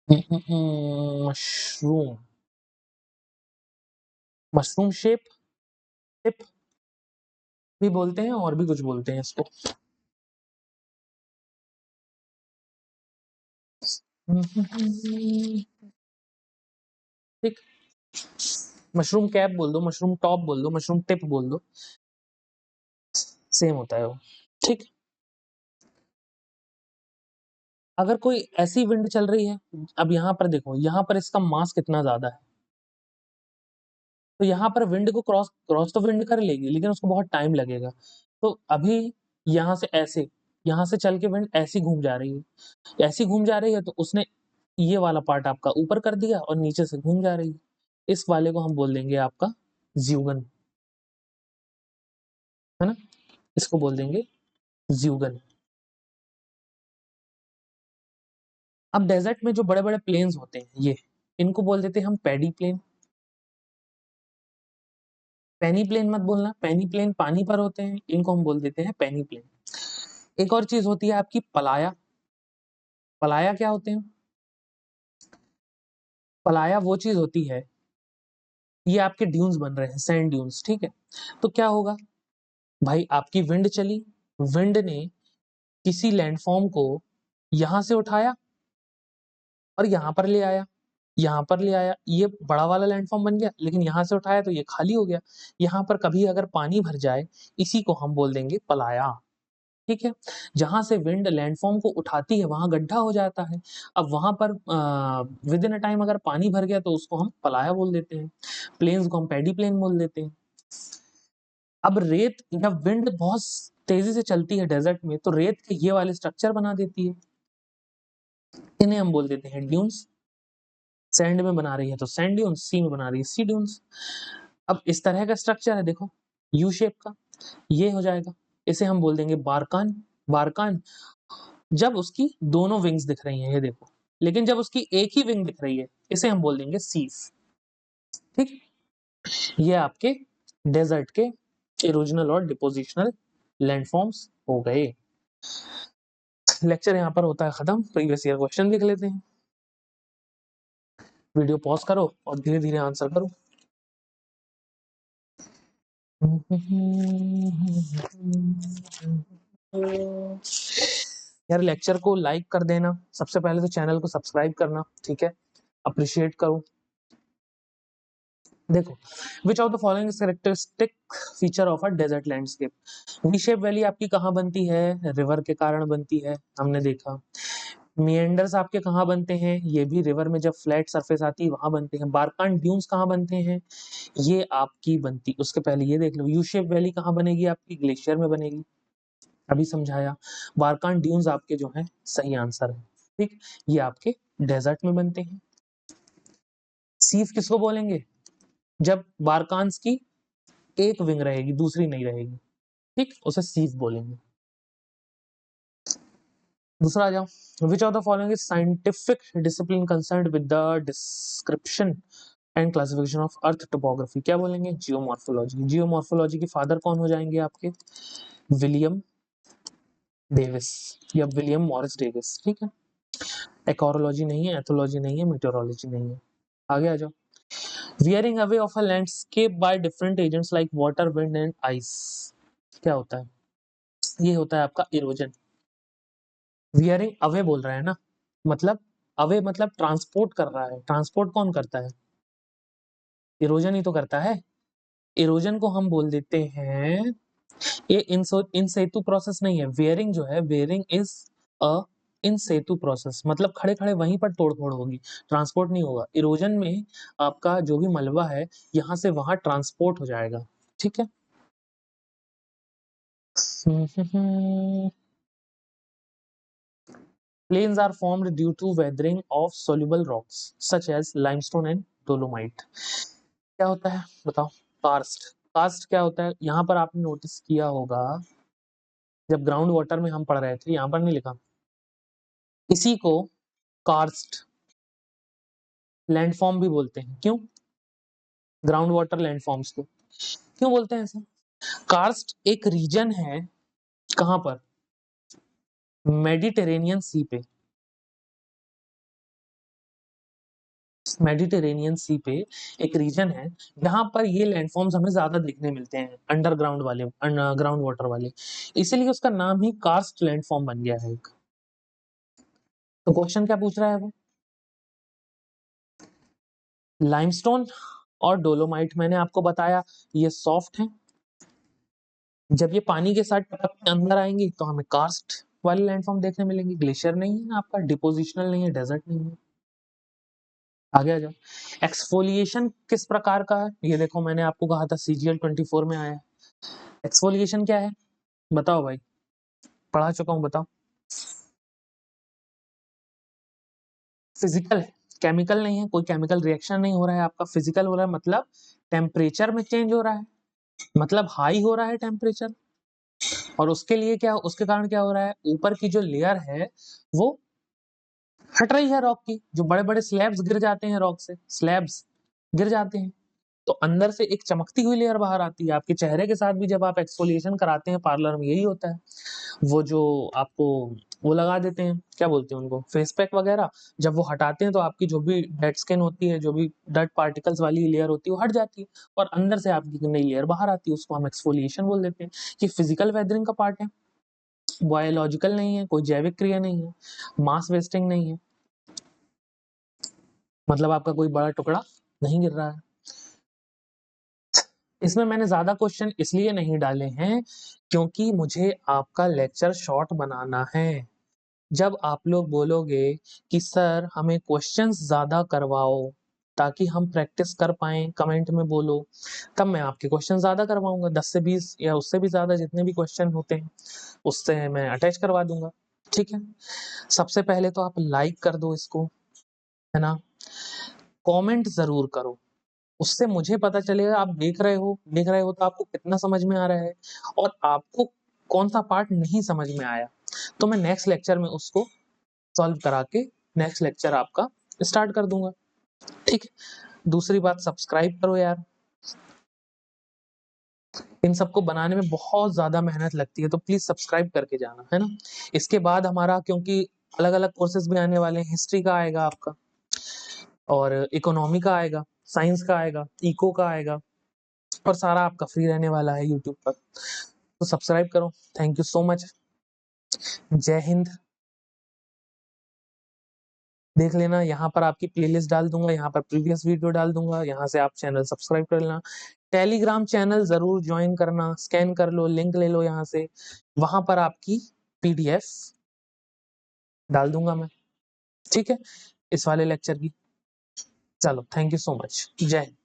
Mushroom, mushroom shape, tip भी बोलते हैं और भी कुछ बोलते हैं इसको। ठीक। मशरूम कैप बोल दो, मशरूम टॉप बोल दो, मशरूम टिप बोल दो, सेम होता है वो। ठीक। अगर कोई ऐसी विंड चल रही है, अब यहाँ पर देखो, यहाँ पर इसका मास कितना ज्यादा है, तो यहाँ पर विंड को क्रॉस क्रॉस तो विंड कर लेगी, लेकिन उसको बहुत टाइम लगेगा। तो अभी यहाँ से ऐसे, यहाँ से चल के विंड ऐसी घूम जा रही है, ऐसी घूम जा रही है, तो उसने ये वाला पार्ट आपका ऊपर कर दिया और नीचे से घूम जा रही है। इस वाले को हम बोल देंगे आपका ज्यूगन, है ना, इसको बोल देंगे ज्यूगन। अब डेजर्ट में जो बड़े बड़े प्लेन्स होते हैं ये, इनको बोल देते हैं हम पैडी प्लेन। पेनी प्लेन मत बोलना, पेनी प्लेन पानी पर होते हैं, इनको हम बोल देते हैं पेनी प्लेन। एक और चीज होती है आपकी पलाया। पलाया क्या होते हैं? पलाया वो चीज होती है, ये आपके ड्यून्स बन रहे हैं, सैंड ड्यून्स, ठीक है। तो क्या होगा भाई, आपकी विंड चली, विंड ने किसी लैंडफॉर्म को यहां से उठाया और यहाँ पर ले आया, यहाँ पर ले आया, ये बड़ा वाला लैंडफॉर्म बन गया, लेकिन यहाँ से उठाया तो ये खाली हो गया। यहाँ पर कभी अगर पानी भर जाए, इसी को हम बोल देंगे पलाया। ठीक है, जहां से विंड लैंडफॉर्म को उठाती है वहां गड्ढा हो जाता है। अब वहां पर विद इन अ टाइम अगर पानी भर गया तो उसको हम पलाया बोल देते हैं। प्लेन्स को हम पैडी प्लेन बोल देते हैं। अब रेत जब विंड बहुत तेजी से चलती है डेजर्ट में, तो रेत के ये वाले स्ट्रक्चर बना देती है, इन्हें हम बोल देते हैं ड्यून्स। सैंड में बना रही है तो सैंड ड्यून्स, सी में बना रही है सी ड्यून्स। अब इस तरह का स्ट्रक्चर है, देखो यू शेप का, ये हो जाएगा, इसे हम बोल देंगे बारकान। बारकान जब उसकी दोनों विंग्स दिख रही हैं, ये देखो, लेकिन जब उसकी एक ही विंग दिख रही है, इसे हम बोल देंगे सीफ। ठीक, ये आपके डेजर्ट के इरोजनल और डिपोजिशनल लैंडफॉर्म्स हो गए। लेक्चर यहाँ पर होता है खत्म। प्रीवियस ईयर क्वेश्चन देख लेते हैं। वीडियो पॉज करो और धीरे धीरे आंसर करो। यार लेक्चर को लाइक कर देना, सबसे पहले तो चैनल को सब्सक्राइब करना, ठीक है, अप्रिशिएट करो। देखो, which of the following is characteristic feature of a desert landscape. V shape valley आपकी कहाँ बनती है? रिवर के कारण बनती है, हमने देखा। मिएंडर्स आपके कहाँ बनते हैं? ये भी रिवर में जब फ्लैट सरफेस आती है वहां बनते हैं। बारकान ड्यून्स कहाँ बनते हैं? ये आपकी बनती, उसके पहले ये देख लो, यू शेप वैली कहाँ बनेगी आपकी? ग्लेशियर में बनेगी, अभी समझाया। बारकान ड्यून्स आपके जो है सही आंसर है। ठीक, ये आपके डेजर्ट में बनते हैं। सीफ किसको बोलेंगे? जब बारकान्स की एक विंग रहेगी, दूसरी नहीं रहेगी, ठीक, उसे सीफ बोलेंगे। दूसरा आ जाओ। विच of the following is scientific discipline concerned with the description and classification of earth topography? क्या बोलेंगे? जियोमॉर्फोलॉजी। जियोमॉर्फोलॉजी के फादर कौन हो जाएंगे आपके? विलियम डेविस या विलियम मॉरिस डेविस। ठीक है, एकोरोलॉजी नहीं है, एथोलॉजी नहीं है, मीटेरोलॉजी नहीं है। आगे आ जाओ। Wearing away of a landscape by different agents like water, wind and ice, क्या होता है? ये होता है आपका इरोजन। वियरिंग अवे बोल रहा है ना, मतलब अवे मतलब ट्रांसपोर्ट कर रहा है। ट्रांसपोर्ट कौन करता है? इरोजन ही तो करता है। इरोजन को हम बोल देते हैं, ये इन सेतु प्रोसेस नहीं है। वेयरिंग जो है, wearing is a in Setu process, मतलब खड़े खड़े वहीं पर तोड़ फोड़ होगी, ट्रांसपोर्ट नहीं होगा। इरोजन में आपका जो भी मलबा है यहाँ से वहां ट्रांसपोर्ट हो जाएगा। ठीक है। Plains are formed due to weathering of soluble rocks such as limestone and dolomite. क्या होता है बताओ? कार्स्ट। कार्स्ट क्या होता है? यहाँ पर आपने नोटिस किया होगा, जब ग्राउंड वाटर में हम पढ़ रहे थे, यहाँ पर नहीं लिखा, इसी को कार्स्ट लैंडफॉर्म भी बोलते हैं। क्यों? ग्राउंड वाटर लैंडफॉर्म्स को क्यों बोलते हैं ऐसा? कार्स्ट एक रीजन है, कहां पर? मेडिटेरेनियन सी पे। मेडिटेरेनियन सी पे एक रीजन है जहां पर ये लैंडफॉर्म्स हमें ज्यादा देखने मिलते हैं, अंडरग्राउंड वाले, ग्राउंड वाटर वाले, इसीलिए उसका नाम ही कार्स्ट लैंडफॉर्म बन गया है एक। तो क्वेश्चन क्या पूछ रहा है वो? लाइमस्टोन और डोलोमाइट मैंने आपको बताया ये सॉफ्ट है, जब ये पानी के साथ टपक के अंदर आएंगी तो हमें कार्स्ट वाले लैंडफॉर्म देखने मिलेंगे। ग्लेशियर नहीं है ना आपका, डिपोजिशनल नहीं है, डेजर्ट नहीं है। आगे आ जाओ। एक्सफोलिएशन किस प्रकार का है? ये देखो, मैंने आपको कहा था CGL 24 में आया है। एक्सफोलिएशन क्या है बताओ भाई, पढ़ा चुका हूं, बताओ। फिजिकल है, केमिकल नहीं है, कोई केमिकल रिएक्शन नहीं हो रहा है आपका, फिजिकल हो रहा है, मतलब टेम्परेचर में चेंज हो रहा है, मतलब हाई हो रहा है टेम्परेचर। और उसके लिए क्या, उसके कारण क्या हो रहा है? ऊपर की जो लेयर है वो हट रही है रॉक की, जो बड़े बड़े स्लैब्स गिर जाते हैं, रॉक से स्लैब्स गिर जाते हैं, तो अंदर से एक चमकती हुई लेयर बाहर आती है। आपके चेहरे के साथ भी जब आप एक्सफोलिएशन कराते हैं पार्लर में, यही होता है। वो जो आपको वो लगा देते हैं, क्या बोलते हैं उनको, फेस पैक वगैरह, जब वो हटाते हैं तो आपकी जो भी डेड स्किन होती है, जो भी डर्ट पार्टिकल्स वाली लेयर होती है वो हट जाती है, और अंदर से आपकी नई लेयर बाहर आती है, उसको हम एक्सफोलिएशन बोल देते हैं। ये फिजिकल वेदरिंग का पार्ट है। बायोलॉजिकल नहीं है, कोई जैविक क्रिया नहीं है, मास वेस्टिंग नहीं है, मतलब आपका कोई बड़ा टुकड़ा नहीं गिर रहा है। इसमें मैंने ज़्यादा क्वेश्चन इसलिए नहीं डाले हैं क्योंकि मुझे आपका लेक्चर शॉर्ट बनाना है। जब आप लोग बोलोगे कि सर हमें क्वेश्चंस ज़्यादा करवाओ ताकि हम प्रैक्टिस कर पाएँ, कमेंट में बोलो, तब मैं आपके क्वेश्चन ज़्यादा करवाऊँगा, 10 से 20 या उससे भी ज़्यादा जितने भी क्वेश्चन होते हैं, उससे मैं अटैच करवा दूँगा, ठीक है? सबसे पहले तो आप लाइक कर दो इसको, है ना? कमेंट ज़रूर करो, उससे मुझे पता चलेगा आप देख रहे हो तो आपको कितना समझ में आ रहा है और आपको कौन-सा पार्ट नहीं समझ में आया, तो मैं नेक्स्ट लेक्चर में उसको सॉल्व करा के नेक्स्ट लेक्चर आपका स्टार्ट कर दूँगा, ठीक है? दूसरी बात सब्सक्राइब करो यार। इन सबको बनाने में बहुत ज़्यादा मेहनत लगती है, तो प्लीज़ सब्सक्राइब करके जाना, है ना? इसके बाद हमारा क्योंकि अलग-अलग कोर्सेज़ भी आने वाले हैं, हिस्ट्री का आएगा आपका और इकोनॉमी का आएगा, साइंस का आएगा, इको का आएगा और सारा आपका फ्री रहने वाला है यूट्यूब पर। तो सब्सक्राइब करो। Thank you so much. जय हिंद। देख लेना, यहाँ पर आपकी प्लेलिस्ट डाल दूँगा, यहाँ पर प्रीवियस वीडियो डाल दूँगा, यहाँ से आप चैनल सब्सक्राइब कर लेना। टेलीग्राम चैनल ज़रूर जॉइन करना, स्कैन कर लो, लिंक ले लो यहाँ से, वहाँ पर आपकी पीडीएफ डाल दूँगा मैं, ठीक है? इस वाले लेक्चर की। चलो, थैंक यू सो मच। जय हिंद।